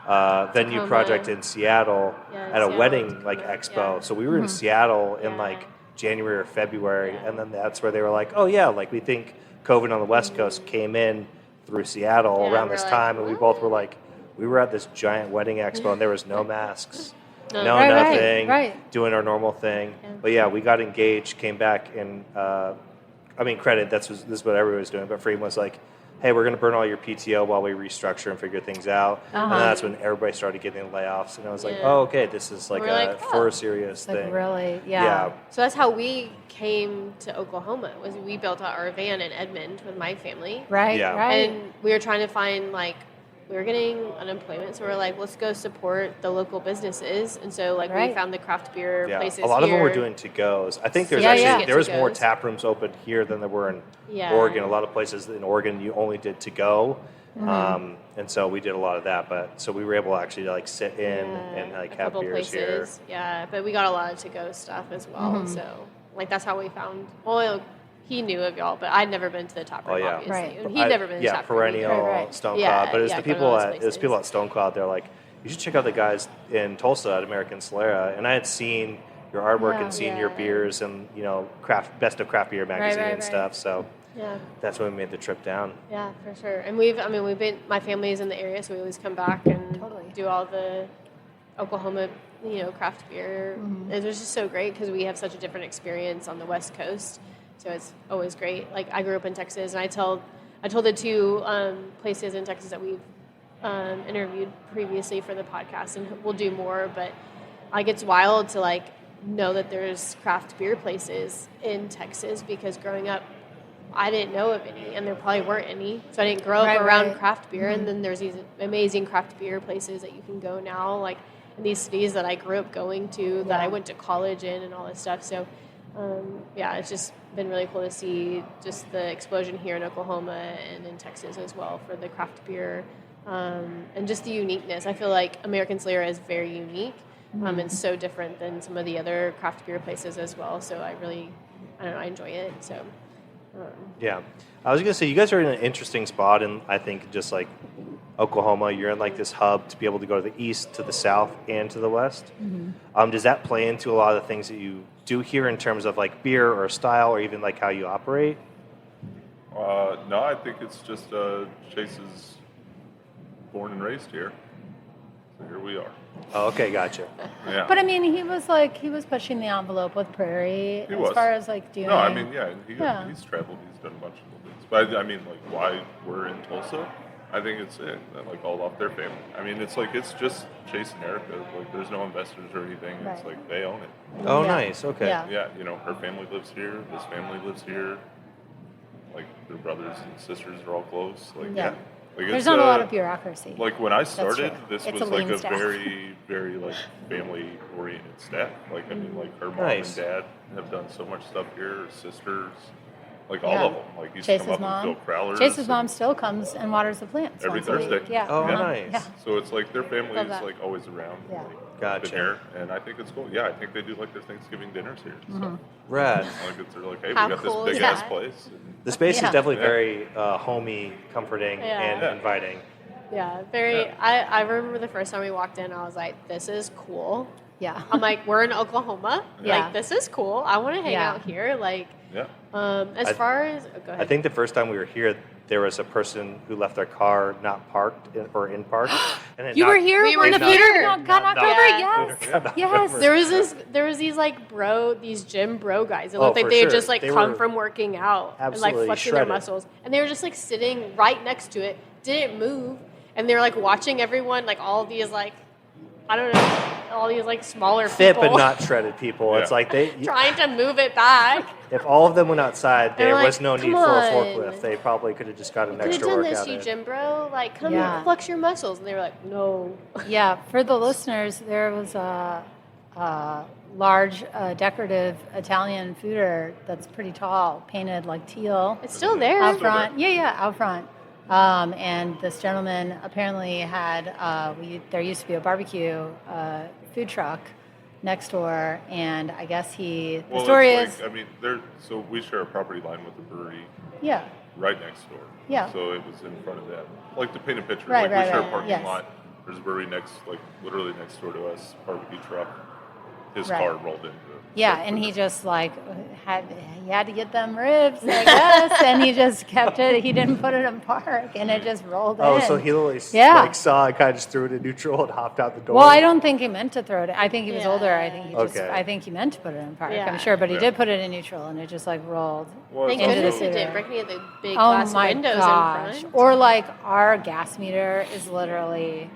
Tacoma. project in Seattle at a Seattle, wedding like Tacoma, expo. yeah. So we were in Seattle in Yeah. like January or February. Yeah. And then that's where they were like, oh yeah, like we think COVID on the West Coast came in through Seattle Yeah, around we're this like, time. And we both were like, we were at this giant wedding expo and there was no masks, no Right, nothing, right. doing our normal thing. Yeah. But yeah, we got engaged, came back, and credit, this is what everybody was doing. But Freedom was like, hey, we're going to burn all your PTO while we restructure and figure things out. And then that's when everybody started getting layoffs. And I was like, Yeah. oh, okay, this is like for a serious Like thing. really, Yeah. So that's how we came to Oklahoma. Was we built out our van in Edmond with my family, Right, Yeah. right. and we were trying to find we were getting unemployment, so we're like, let's go support the local businesses. And so we Right. found the craft beer Yeah, places. a lot of them were here. doing to-goes. I think there's Yeah, actually yeah. there was more To-goes. tap rooms open here than there were in Yeah. Oregon. A lot of places in Oregon you only did to-go, Mm-hmm. and so we did a lot of that. But so we were able to actually like sit in and like a have couple beers places. Yeah, but we got a lot of to-go stuff as well. So that's how we found. Well, he knew of y'all, but I'd never been to the top room, Oh, yeah. obviously. Right. And he'd never been to the yeah, top room either. perennial Right. Stone Yeah, Cloud. But it was yeah, the go to people those at places. Stone Cloud. They're like, you should check out the guys in Tulsa at American Solera. And I had seen your artwork Yeah. and seen your Yeah. beers and best of craft beer magazine and right. stuff. So Yeah. that's when we made the trip down. Yeah, for sure. And we've been, my family's in the area, so we always come back and Totally. do all the Oklahoma, craft beer. It was just so great because we have such a different experience on the West Coast. So it's always great. Like I grew up in Texas, and I told the two places in Texas that we've interviewed previously for the podcast, and we'll do more. But it's wild to know that there's craft beer places in Texas because growing up, I didn't know of any, and there probably weren't any. So I didn't grow up around Right. craft beer, and then there's these amazing craft beer places that you can go now, in these cities that I grew up going to, that I went to college in, and all this stuff. So, it's just been really cool to see just the explosion here in Oklahoma and in Texas as well for the craft beer, and just the uniqueness. I feel like American Solera is very unique, and so different than some of the other craft beer places as well. So I enjoy it. So. Yeah. I was going to say, you guys are in an interesting spot, and I think just like Oklahoma, you're in this hub to be able to go to the east, to the south, and to the west. Does that play into a lot of the things that you do here in terms of beer or style or even how you operate? No, I think it's just Chase is born and raised here. So here we are. Oh, okay, gotcha. Yeah. But he was pushing the envelope with Prairie He as was. far as doing. No, I mean, yeah, Yeah. he's traveled, he's done a bunch of things. But I mean, why we're in Tulsa, I think it's all off their family. I mean, it's it's just Chase and Erica. There's no investors or anything. It's Right. they own it. Oh, Yeah. nice. Okay. Yeah. Yeah, her family lives here. This family lives here. Their brothers and sisters are all close. Yeah. It's, There's not a lot of bureaucracy. when I started, true. this It's was a lean a staff. very, very family oriented staff. Her mom Nice. and dad have done so much stuff here. Her sisters, all Yeah. of them. Used to Chase's come up mom. and fill crowlers. Chase's mom still comes and waters the plants Every once a week. Thursday. Yeah. Oh, Yeah. nice. Yeah. So it's their family Love is that. always around. Yeah. Gotcha. Been here, and I think it's cool. Yeah, I think they do their Thanksgiving dinners here. So Rad. they're hey, How we got cool this is big ass that? place. The space Yeah. is definitely Yeah. very homey, comforting, Yeah. and Yeah. inviting. Yeah, very. Yeah. I remember the first time we walked in, I was like, "This is cool." Yeah. I'm like, "We're in Oklahoma. Yeah. This is cool. I want to hang Yeah. out here." Yeah. As far as go ahead. I think the first time we were here, there was a person who left their car not parked or in park. And it You were knocked- here We when were the here. theater got knocked over? Yeah. Yes. Yes. there was these gym bro guys. It Oh, looked like for they had sure. just They come were from working out and absolutely flexing shredded. their muscles, and they were just sitting right next to it, didn't move, and they were watching everyone, all these I don't know, all these like smaller Fit people but not shredded people. It's Yeah. like trying to move it back. if all of them went outside, there like, was no need "Come for a on. forklift. They probably could have just got an Could have extra done workout this, you in. gym bro. Like, come Yeah. flex your muscles. And they were like, no. Yeah, for the listeners, there was a large decorative Italian foeder that's pretty tall, painted like teal. It's still there. Out front. Yeah, out front. And this gentleman apparently had, there used to be a barbecue food truck next door, and I guess the story is, I mean, so we share a property line with the brewery yeah, right next door. Yeah. So it was in front of that. Like to paint a picture, Right, we share a right, parking yes. lot. There's a brewery literally next door to us, barbecue truck. His Right. car rolled into it. yeah, and he just like had to get them ribs, I guess, and he just kept it. He didn't put it in park, and it just rolled in. Oh, so he literally Yeah. saw it, kind of just threw it in neutral and hopped out the door. Well, I don't think he meant to throw it. I think he was Yeah. older. I think Okay. I think he meant to put it in park. Yeah. I'm sure, but he Yeah. did put it in neutral, and it just like rolled. Well, Thank it's Into the goodness also- it city. didn't break any of the big Oh glass my windows gosh! in front. Or like our gas meter is literally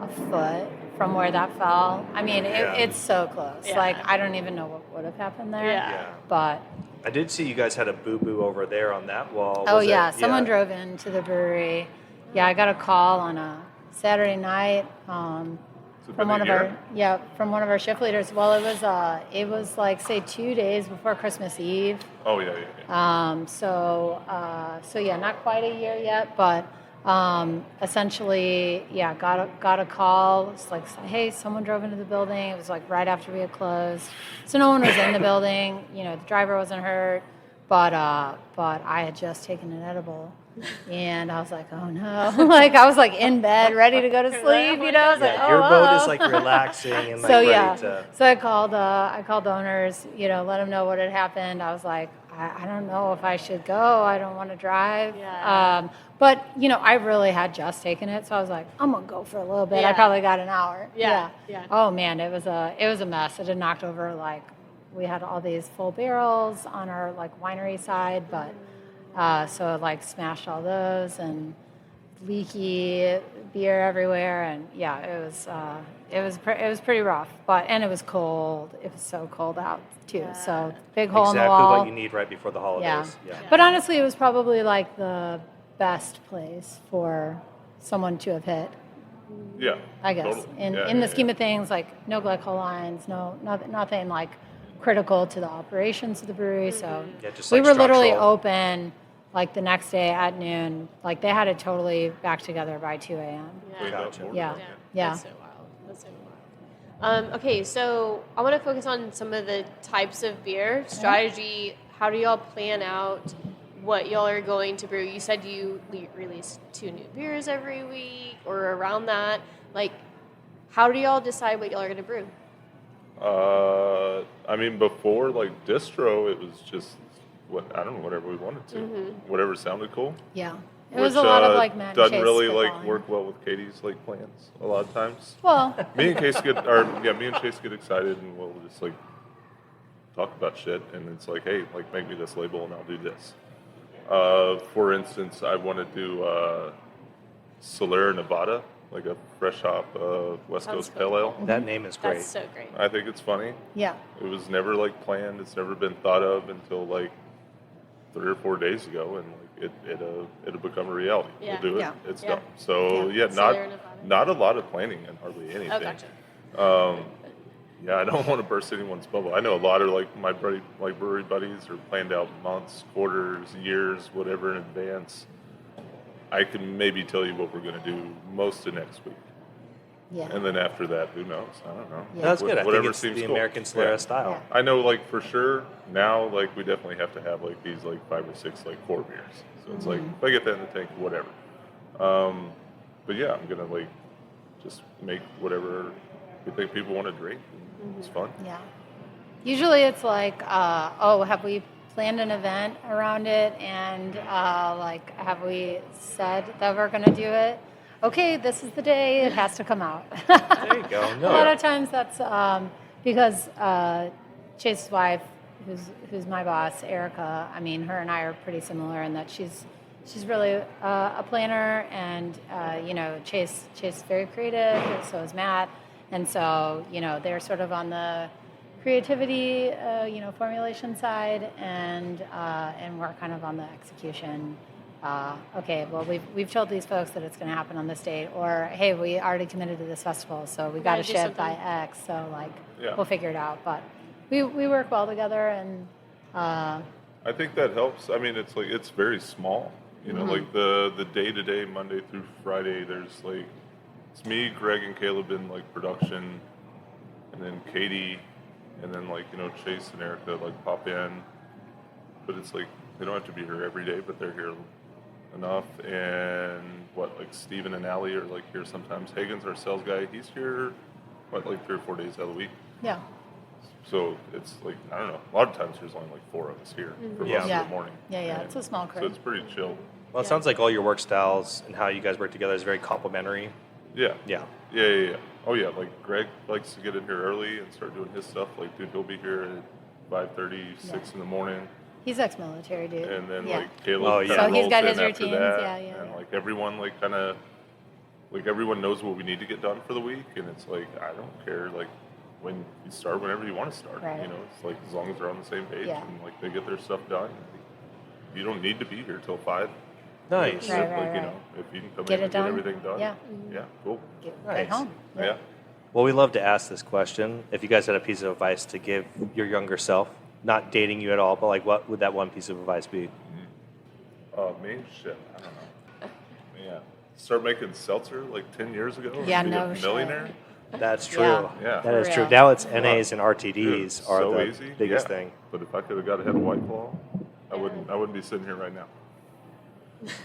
a foot from where that fell. I mean, Yeah. it's so close. Yeah. Like I don't even know what would have happened there. Yeah. Yeah. But I did see you guys had a boo-boo over there on that wall. oh Was it- yeah, someone drove into the brewery. Yeah, I got a call on a Saturday night Has it from been one a of year? from one of our shift leaders. Well, it was like say 2 days before Christmas Eve. Oh yeah. So yeah, not quite a year yet, but essentially, yeah, got a call. It's like, hey, someone drove into the building. It was like right after we had closed, so no one was in the building. You know, the driver wasn't hurt, but I had just taken an edible, and I was like, oh no, like I was like in bed, ready to go to sleep. You know, I was like, Yeah, oh, your boat uh-oh. is like relaxing and like So ready yeah, to. so I called the owners, you know, let them know what had happened. I was like, I don't know if I should go. I don't want to drive. Yeah. But you know, I really had just taken it, so I was like, I'm gonna go for a little bit. I Yeah. probably got an hour. Yeah. Oh man, it was a mess. It had knocked over like we had all these full barrels on our like winery side, but so it like smashed all those and leaky beer everywhere, and yeah, it was pretty rough. And it was cold. It was so cold out too. So big hole in the Exactly wall. what you need right before the holidays. Yeah. But honestly, it was probably like the best place for someone to have hit. Yeah. I guess Totally. in Yeah, the yeah, scheme yeah. of things, like no glycol lines, nothing like critical to the operations of the brewery. So Yeah, just we like were literally structural. open like the next day at noon. Like they had it totally back together by 2 a.m. Cleaned up Gotcha. more. Yeah. Yeah. That's so wild. That's so wild. Okay, so I want to focus on some of the types of beer strategy. How do y'all plan out what y'all are going to brew? You said you release 2 new beers every week or around that. Like, how do y'all decide what y'all are going to brew? I mean, before like distro, it was just whatever we wanted to, whatever sounded cool. Yeah. It was a lot of like Matt and doesn't Chase really like spitballing. work well with Katie's like plans a lot of times. Well, Me and Chase get excited and we'll just like talk about shit and it's like, hey, like make me this label and I'll do this. For instance, I want to do Solera Nevada, like a fresh hop West Sounds Coast cool. Pale Ale. That name is great. That's so great. I think it's funny. yeah. It was never like planned. It's never been thought of until like 3 or 4 days ago, and like it'll become a reality. Yeah. We'll do it. Yeah. It's Yeah. done. So Yeah. yeah, Solera Nevada. not a lot of planning and hardly anything. Oh, gotcha. Yeah, I don't want to burst anyone's bubble. I know a lot of like my brewery buddies are planned out months, quarters, years, whatever in advance. I can maybe tell you what we're going to do most of next week. Yeah. And then after that, who knows? I don't know. Yeah. That's good. I think Whatever it's seems the cool. American Solera Yeah. style. Yeah. I know, like for sure now, like we definitely have to have like these like 5 or 6 like core beers. So it's like if I get that in the tank, whatever. But yeah, I'm gonna like just make whatever you think people want to drink. It's fun. Yeah. Usually it's like, have we planned an event around it? And like, have we said that we're going to do it? Okay, this is the day it has to come out. There you go. A No. lot of times that's because Chase's wife, who's my boss, Erica, I mean, her and I are pretty similar in that she's really a planner, and you know, Chase is very creative, so is Matt, And so, they're sort of on the creativity, formulation side, and we're kind of on the execution. Okay, well, we've told these folks that it's going to happen on this date, or hey, we already committed to this festival, so we got to ship by X. So we'll figure it out. But we work well together, and I think that helps. I mean, it's very small. Like the day-to-day, Monday through Friday, there's it's me, Greg, and Caleb in production, and then Katie, and then Chase and Erica pop in. But it's they don't have to be here every day, but they're here enough. And Steven and Allie are here sometimes. Hagen's our sales guy. He's here 3 or 4 days out of the week. Yeah. So it's I don't know. A lot of times there's only 4 of us here for most of the morning. Yeah. It's a small crew. So it's pretty chill. Well, it sounds like all your work styles and how you guys work together is very complementary. Yeah. Yeah. Oh yeah, Greg likes to get in here early and start doing his stuff. Dude, he'll be here at 5:30, 6 in the morning. He's ex-military, dude. And then yeah. Caleb So he's got his after routines. that. Yeah. And everyone kind of everyone knows what we need to get done for the week, and it's I don't care when you start, whenever you want to start. Right. It's as long as they're on the same page and they get their stuff done. You don't need to be here till 5. Nice. Right. If you can come Get in it and done. get everything done. Yeah. Yeah, cool. Get home. Yeah. Well, we love to ask this question. If you guys had a piece of advice to give your younger self, not dating you at all, but what would that one piece of advice be? Me? Shit, I don't know. Yeah. Start making seltzer 10 years ago. Yeah, and be no a millionaire. shit. That's true. Yeah. That is For true. real. Now it's NAs and RTDs Dude, are so the easy. biggest thing. But if I could have got ahead of White Claw, I wouldn't be sitting here right now.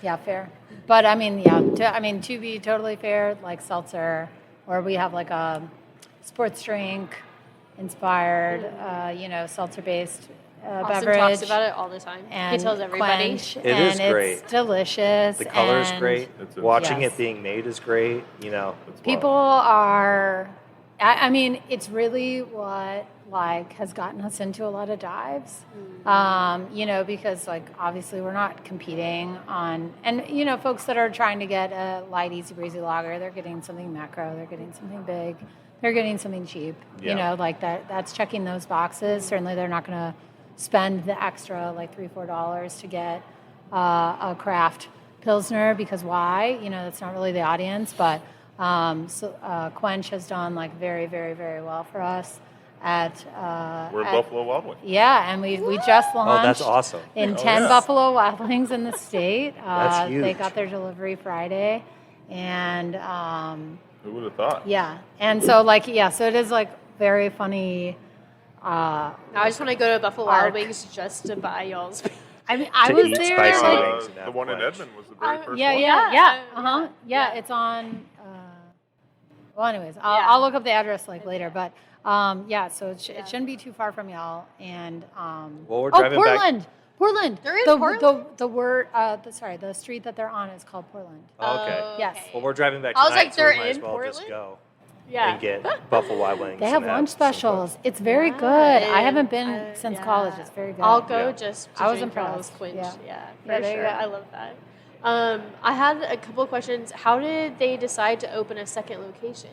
Yeah, fair. But I mean, to be totally fair, seltzer, or we have a sports drink inspired, seltzer-based Austin beverage. talks about it all the time. And He tells everybody. Quench, It is and great. it's delicious. The color is and great. It's Watching Yes. it being made is great. It's People wild. are, I mean, it's really what has gotten us into a lot of dives. Because obviously we're not competing on, and folks that are trying to get a light, easy breezy lager, they're getting something macro, they're getting something big, they're getting something cheap. Yeah. That's checking those boxes. Certainly they're not going to spend the extra $3-4 to get a craft Pilsner, because why? That's not really the audience. But Quench has done very, very, very well for us We're at Buffalo Wild Wings. Yeah, and we just launched. Oh, that's awesome. In 10 Buffalo Wild Wings in the state. That's huge. They got their delivery Friday, and Who would have thought? yeah, and so so it is very funny. Now I just want to go to Buffalo Wild Wings just to buy y'all's. I mean, I To was eat there. spicy wings. and The have one in Quench. Edmond was the very first Yeah, one. yeah. Yeah. Yeah, it's on. Well, anyways, I'll look up the address later, but so it shouldn't be too far from y'all. And Well, we're driving back- Portland. There is the, Portland? The street that they're on is called Portland. Oh, okay. Yes. Well, we're driving back I was tonight, like, so we they're might as in well just Portland? go Yeah. and get Buffalo Wild Wings. They have and lunch some specials. It's very Yeah. good. I haven't been since college. It's very good. I'll go Yeah. just to I was drink y'all's impressed. Quench. Yeah. Yeah, Yeah, for there you sure. go. I love that. I had a couple of questions. How did they decide to open a second location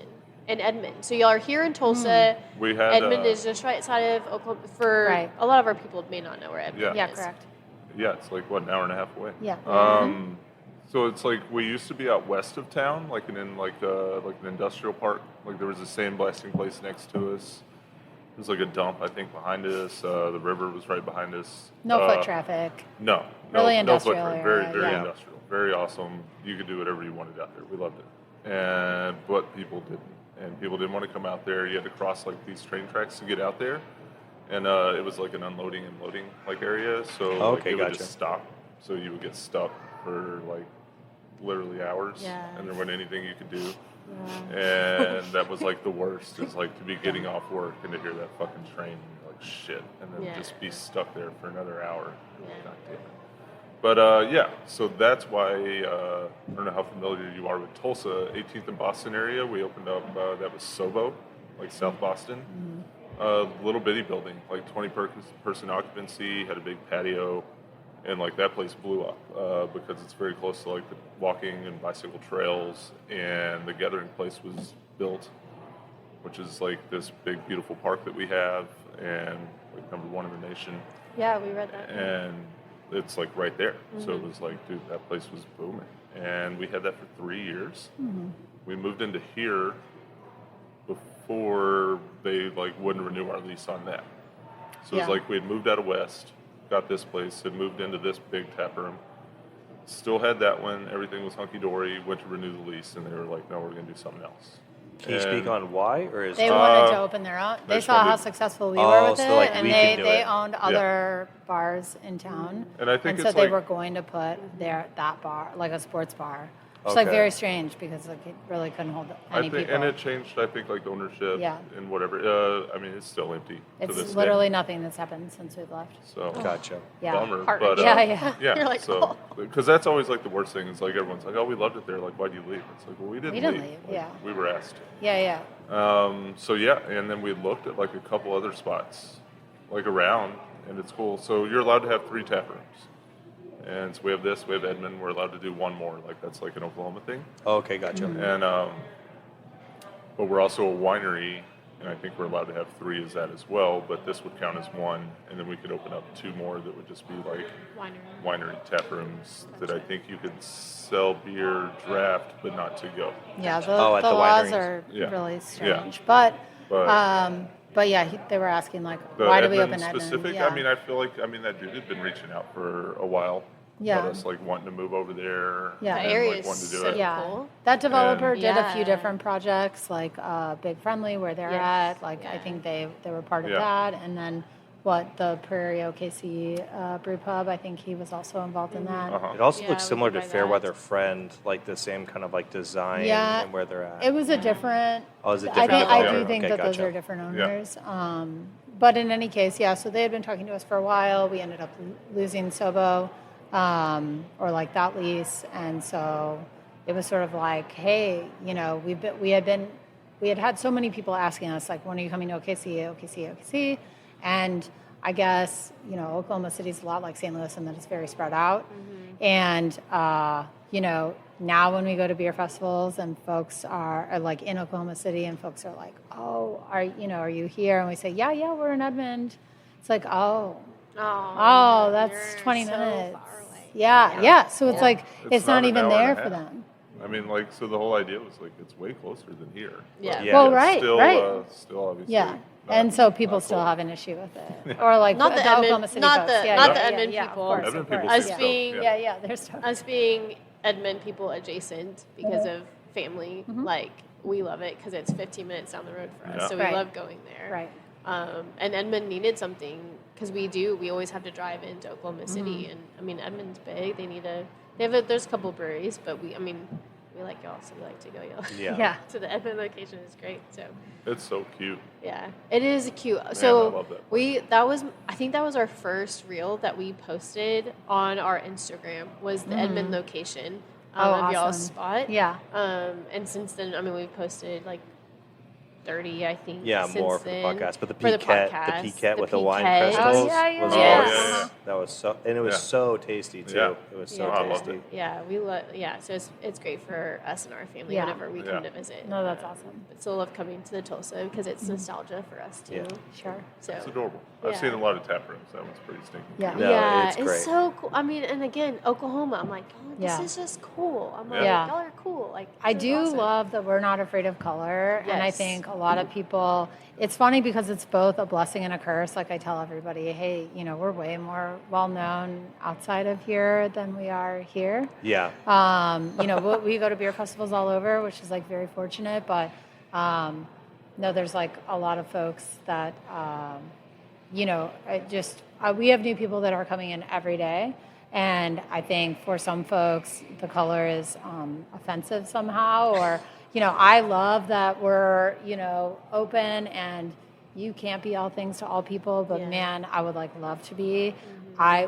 in Edmond? So y'all are here in Tulsa. We had Edmond is just right side of Oklahoma. For Right. a lot of our people may not know where Edmond Yeah, is. correct. Yeah, it's an hour and a half away. Yeah. So it's we used to be out west of town, in an industrial park. There was a sandblasting place next to us. There's a dump, I think, behind us. The river was right behind us. No foot traffic. No. Really no industrial foot traffic. area, Very, very yeah. industrial. Very awesome. You could do whatever you wanted out there. We loved it. But people didn't. And people didn't want to come out there. You had to cross these train tracks to get out there. And it was an unloading and loading area. So Okay, it would gotcha. just stop. So you would get stuck for literally hours. Yes. And there wasn't anything you could do. Yeah. And that was the worst, is to be getting off work and to hear that fucking train, shit, and then Yeah. just be stuck there for another hour. Yeah. God damn it. But so that's why I don't know how familiar you are with Tulsa, 18th and Boston area. We opened up that was Sobo, South Boston, little bitty building, 20-person occupancy, had a big patio. And that place blew up because it's very close to the walking and bicycle trails, and the gathering place was built which is like this big, beautiful park that we have, and like #1 in the nation. Yeah, we read that. And it's like right there. So it was like, dude, that place was booming. And we had that for 3 years. We moved into here before they like wouldn't renew our lease on that. So it's like we had moved out of West, got this place, had moved into this big tap room. Still had that one. Everything was hunky-dory. Went to renew the lease, and they were like, no, we're going to do something else. Can you speak on why, or is They wanted to open their own. They just saw how wanted- successful we were with so it, like and we can do they it. owned other bars in town. And I think so it's they like- were going to put that bar, like a sports bar. It's like Okay. very strange because like it really couldn't hold any I think, people. and it changed. I think like ownership Yeah. and whatever. I mean, it's still empty to this It's day. literally nothing that's happened since we've left. So Gotcha. Yeah. bummer. Heart But wrenching. Yeah. yeah. You're like, so because that's always like the worst thing. Is like everyone's like, oh, we loved it there. Like, why'd you leave? It's like, well, we didn't leave. leave, Like, yeah. we were asked. Yeah. So yeah, and then we looked at like a couple other spots, like around, and it's cool. So you're allowed to have 3 tap rooms, and so we have this. We have Edmond. We're allowed to do one more. Like that's like an Oklahoma thing. Okay, gotcha. And but we're also a winery, and I think we're allowed to have 3 as that as well. But this would count as 1, and then we could open up 2 more that would just be like winery tap rooms that I think you could sell beer, draft, but not to go. Yeah, the at the laws wineries. are Yeah. really Yeah. strange. But But yeah, they were asking like, the why do we Edmond open Edmond? specific, Yeah. I mean, I feel like that dude had been reaching out for a while. Yeah. About us like wanting to move over there. Yeah. and, The area like, is wanting to do so it. Yeah, cool. that developer And- did a few Yeah. different projects, like Big Friendly, where they're Yes. at. Like I Yeah. think they were part of Yeah. that, and then the Prairie OKC Brew Pub. I think he was also involved in that. Uh-huh. It also Yeah, looks we similar could to buy Fairweather that. Friend, like the same kind of like design Yeah. and where they're at. It was a different. Oh, is it I different think I do developer? think Okay, that those gotcha. are different Yeah. owners. But in any case, yeah. So they had been talking to us for a while. We ended up losing Sobo, or like that lease, and so it was sort of like, hey, we had had so many people asking us like, when are you coming to OKC, and I guess Oklahoma City's a lot like St. Louis in that it's very spread out, and now when we go to beer festivals and folks are like in Oklahoma City and folks are like, oh, are you here? And we say, yeah, we're in Edmond. It's like, oh, that's you're 20 so minutes. far away. Yeah. So it's like, it's not an even hour and there a for half. them. I mean, like, so the whole idea was like it's way closer than here. Yeah. But Yeah. Well, it's right, Still, right. still obviously. Yeah. not- And so people not still cool. have an issue with it. Or like Not the Oklahoma Edmond- City not folks. the- Yeah, not yeah, the yeah, Edmond yeah, people. Of course, Edmond of course. people Us seem being- stoked, Yeah, there's stuff. Us being Edmond people adjacent because of family, like we love it because it's 15 minutes down the road for us, Yeah. so we Right. love going there. Right. And Edmond needed something because we always have to drive into Oklahoma City, and I mean Edmond's big. There's a couple breweries, but we like y'all, so we like to go y'all. Yeah. Yeah. So the Edmond location is great. So It's so cute. yeah, it is cute. I So love that I think that was our first reel that we posted on our Instagram was the Edmond location Oh, of y'all's awesome. spot. Yeah. And since then, I mean, we've posted like 30, I think. Yeah, since more for the then. podcast. But the For Piquette, podcast, with the wine Piquette. crystals Oh, yeah. was Yes. always that was so, and it was Yeah. so tasty too. Yeah. It was so Yeah. I loved tasty. it. Yeah, so it's great for us and our family Yeah. whenever we Yeah. come to visit. No, that's awesome. But still love coming to the Tulsa because it's nostalgia for us too. Yeah. Sure. So It's adorable. I've Yeah. seen a lot of tap rooms. That one's pretty stinky. Yeah. No, yeah, it's it's, great. so cool. I mean, and again, Oklahoma. I'm like, oh, this Yeah. is just cool. I'm like, Yeah. y'all are cool. Like, I this is do awesome. love that we're not afraid of color. And I Yes. think a lot of people, it's funny because it's both a blessing and a curse. Like I tell everybody, hey, we're way more well known outside of here than we are here. Yeah. We go to beer festivals all over, which is like very fortunate. But no, there's like a lot of folks that, we have new people that are coming in every day. And I think for some folks, the color is offensive somehow. Or, I love that we're, open and you can't be all things to all people. But Yeah. man, I would love to be.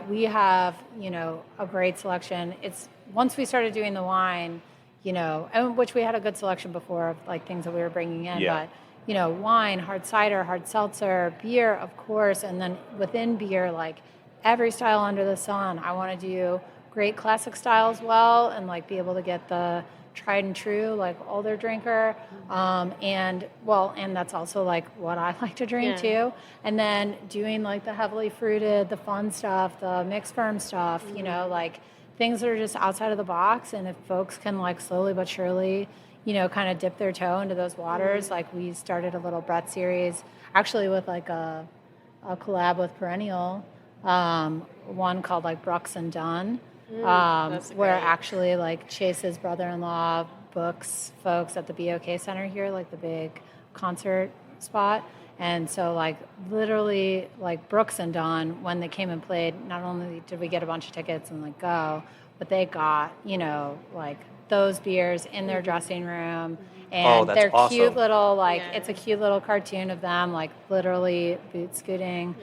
We have, a great selection. It's once we started doing the wine, and which we had a good selection before of like things that we were bringing in, Yeah. but wine, hard cider, hard seltzer, beer, of course, and then within beer, like every style under the sun. I want to do great classic style as well, and like be able to get the tried and true, like older drinker. And that's also like what I like to drink too. And then doing like the heavily fruited, the fun stuff, the mixed ferm stuff, you know, like things that are just outside of the box. And if folks can like slowly but surely, you know, kind of dip their toe into those waters, like we started a little Brett series actually with like a collab with Perennial, one called like Brooks and Dunn. Where actually like Chase's brother-in-law books folks at the BOK Center here, like the big concert spot. And so like literally like Brooks and Dawn, when they came and played, not only did we get a bunch of tickets and like go, but they got, you know, like those beers in their dressing room. And that's they're awesome. cute little, like, it's a cute little cartoon of them, like literally boot scooting.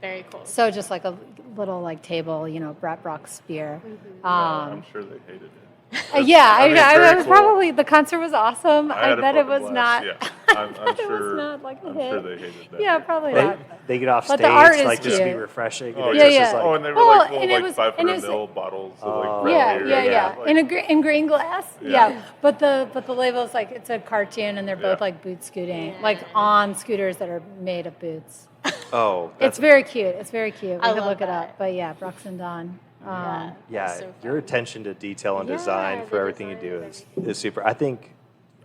Very cool. So just like a little like table, you know, Brett Brooks beer. I'm sure they hated it. I was cool. probably, the concert was awesome. I had a bet it fucking was blast. not. I'm it sure. was not like a hit. sure they hated that. Yeah, probably They, not. they get off But stage the art is like just to be cute. refreshing. Oh, and yeah. it's just like, And they were Well, like little and it like was- 500 and it was- ml bottles of Oh. like Yeah, red yeah, beer. yeah. Like, In green glass. Yeah. Yeah. But the label is like, it's a cartoon and they're both like boot scooting, like on scooters that are made of boots. oh, It's that's, very cute. It's very cute. We I can love look it that. up. But yeah, Brooks and Dawn. yeah, That's so your fun. attention to detail and Yeah, design the for everything you design do and is super. I think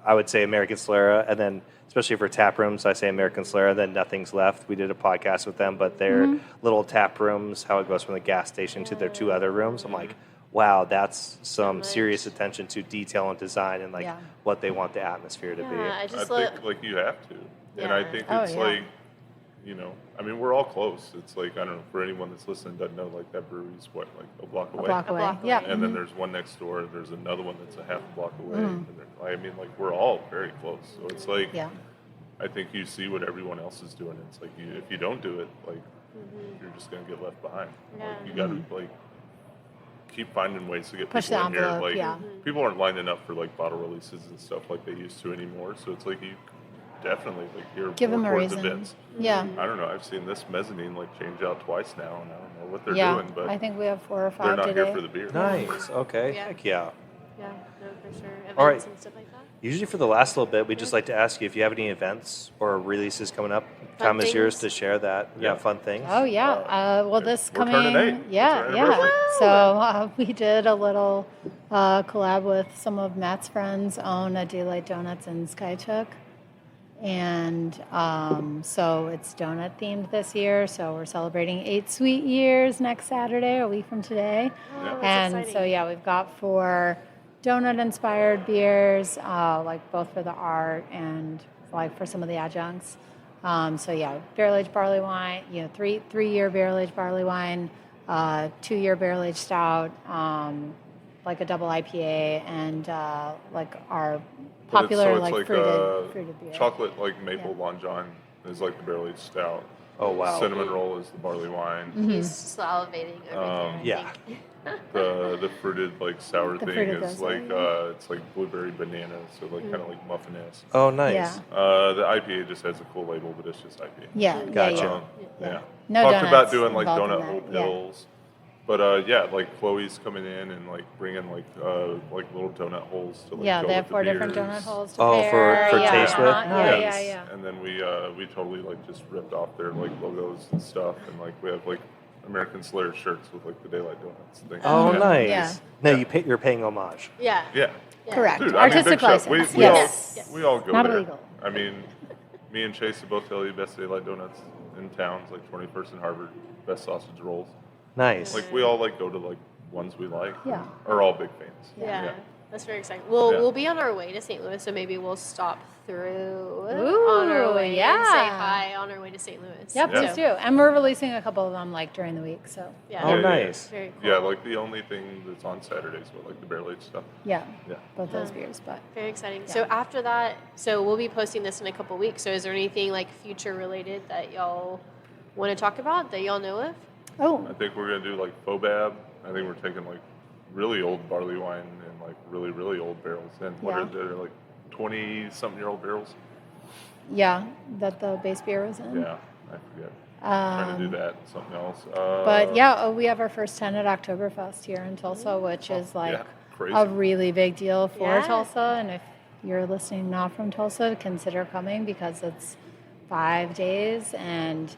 I would say American Solera, and then especially for tap rooms, I say American Solera, then Nothing's Left. We did a podcast with them, but their little tap rooms, how it goes from the gas station to their two other rooms, I'm like, wow, that's some much. serious attention to detail and design and like what they want the atmosphere to Yeah, be. I I just think like you have to, and I Yeah. think Oh, it's yeah. like, you know, I mean, we're all close. It's like, I don't know, for anyone that's listening doesn't know, like that brewery's what, like a block away. A block away. block Yeah. away. And then there's one next door. There's another one that's a half a block away. And I mean, like we're all very close. So it's like, Yeah. I think you see what everyone else is doing. It's like if you don't do it, like you're just gonna get left behind. Yeah. Like, you got to like keep finding ways to get Push people the in here. envelope, Like yeah. people aren't lining up for like bottle releases and stuff like they used to anymore. So it's like you definitely like hear Give more them a towards reason. events. Yeah. I don't know. I've seen this mezzanine like change out twice now, and I don't know what they're Yeah. doing, but I think we have 4 or they're 5 not today. here for the beer. Nice. Okay. Yeah. Heck yeah. Yeah, no, for sure. Events All right. and stuff like that. Usually for the last little bit, we just like to ask you if you have any events or releases coming up. Time is yours to things. share that. Yeah. Fun things. Oh yeah. Well, this we're coming. turning 8. Yeah, It's our yeah. anniversary. So we did a little collab with some of Matt's friends own a Daylight Donuts in Skytook, and so it's donut themed this year. So we're celebrating 8 sweet years next Saturday, a week from today. Oh, that's And exciting. so yeah, we've got 4 donut-inspired beers, like both for the art and like for some of the adjuncts. So yeah, barrel-aged barley wine, you know, 3-year barrel-aged barley wine, 2-year barrel-aged stout, like a double IPA, and like our But popular it's like like fruited beer. chocolate like maple Long John is like the barrel aged stout. Oh, wow. Cinnamon roll is the barley wine. He's salivating over here. Yeah. I think. The fruited like sour The thing fruited is goes like well, it's like blueberry banana, so like kind of like muffin-esque. Oh, nice. Yeah. The IPA just has a cool label, but it's just IPA. Yeah, Gotcha. yeah, Yeah. yeah. No Talked donuts about doing like involved in donut hole that, yeah. pills. But yeah, like Chloe's coming in and like bringing like little donut holes to like Yeah, go they with have the 4 different beers. donut holes to Oh, pair. for yeah, taste with? Yeah, Nice. yeah, yeah. And then we totally like just ripped off their like logos and stuff, and like we have like American Solera shirts with like the Daylight Donuts thing. Oh, yeah. nice. Yeah. No, you're paying homage. Yeah. Yeah. Yeah. Correct. Dude, I mean, Artistic big shout. license. We Yes. Yes. we all go Not there. illegal. I mean, me and Chase both tell you best Daylight Donuts in towns, like 21st and Harvard, best sausage rolls. Nice. Like we all like go to like ones we like. Yeah. Are all big fans. Yeah. That's very exciting. We'll Yeah. we'll be on our way to St. Louis, so maybe we'll stop through Ooh, on our way and say yeah. hi on our way to St. Louis. Yeah, Yeah. please do. And we're releasing a couple of them like during the week. So Yeah. Oh, nice. Very cool. Yeah, like the only thing that's on Saturdays, but like the barrel aged stuff. yeah, Yeah. both those beers. But Very exciting. Yeah. So after that, so we'll be posting this in a couple weeks. So is there anything like future related that y'all want to talk about that y'all know of? I think we're gonna do like Fobab. I think we're taking like really old barley wine and like really, really old barrels. And what Yeah. are they? They're like 20-something-year-old barrels? yeah, that the base beer was in. Yeah, I forget. Trying to do that, something else. But yeah, we have our first tent at Oktoberfest here in Tulsa, which is like yeah, crazy. a really big deal for Yeah. Tulsa. And if you're listening not from Tulsa, consider coming because it's 5 days and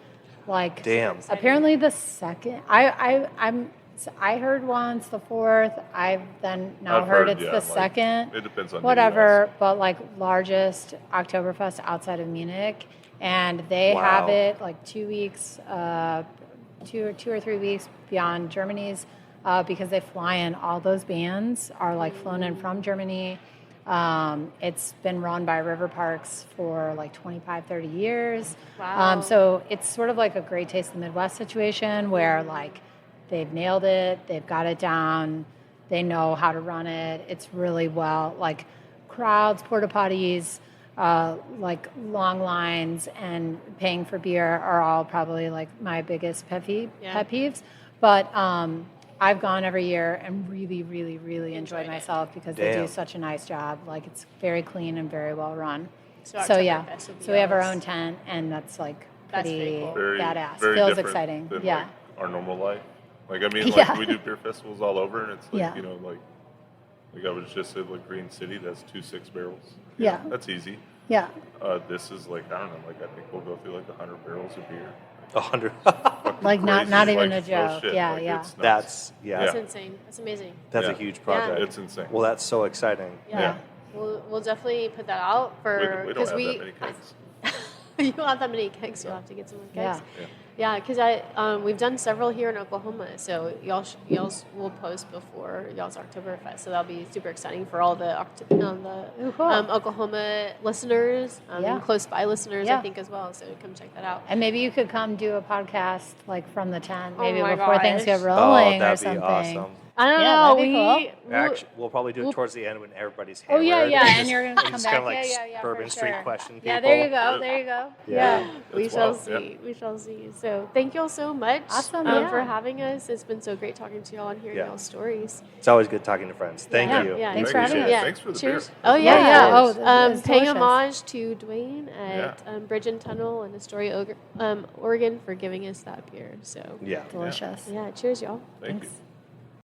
like Damn. apparently the second I heard once the 4th. I've then now I've heard heard, it's yeah, the like, second. it depends on who you whatever, but like largest Oktoberfest outside of Munich, and they have Wow. it like 2 weeks, 2 or 3 weeks beyond Germany's, because they fly in. All those bands are like flown in from Germany. It's been run by River Parks for like 25, 30 years. Wow. So it's sort of like a Great Taste of the Midwest situation where like they've nailed it, they've got it down, they know how to run it. It's really well, like crowds, porta potties, like long lines, and paying for beer are all probably like my biggest pet peeves. But I've gone every year and really, really, really enjoyed myself because they do Damn. such a nice job. Like it's very clean and very well run. So yeah, Oktoberfest will be so we have our ours. own tent, and that's like That's pretty very cool. very badass. very Feels different exciting. than, Yeah. like, our normal life. Like, I mean, like, Yeah. we do beer festivals all over, and it's like, Yeah. you know, like I was just at like Green City, that's 2 6 barrels. Yeah. That's easy. Yeah. This is like, I don't know, like I think we'll go through like 100 barrels of beer. 100. Fucking Like, not crazy. even Like, a no joke. shit. Yeah, Like, yeah. it's nuts. That's That's insane. That's amazing. That's a Yeah. huge project. It's insane. Well, that's so exciting. Yeah. Yeah. We'll definitely put that out for we don't have that many kegs. you don't have that many kegs. You'll have to get some more kegs. Yeah. Yeah, because we've done several here in Oklahoma, so y'all will post before y'all's Oktoberfest, so that'll be super exciting for all the Ooh, cool. Oklahoma listeners, Yeah. close by listeners, Yeah. I think as well. So come check that out. And maybe you could come do a podcast like from the tent, maybe Oh my before things get gosh. rolling Oh, or that'd be something. awesome. I don't Yeah, know. that'd be cool. Actually, we'll probably do it towards the end when everybody's Oh yeah, hammered. yeah, and just- you're gonna come just back. kinda like yeah, Bourbon for Street sure. question people. Yeah, there you go. There you go. Yeah. Yeah. We That's shall wild, see. yeah. We shall see. So thank you all so much Awesome, yeah. for having us. It's been so great talking to y'all and hearing Yeah. y'all's stories. It's always good talking to friends. Thank Yeah. you. Yeah. Thanks We for having appreciate us. it. Yeah. Thanks for the Cheers. beer. Oh That's yeah, Yeah, yeah. oh, delicious. it's Paying delicious. homage to Dwayne at Bridge and Tunnel in Astoria, Oregon, for giving us that beer. So Yeah. Delicious. yeah, cheers, y'all. Thank you. Thanks.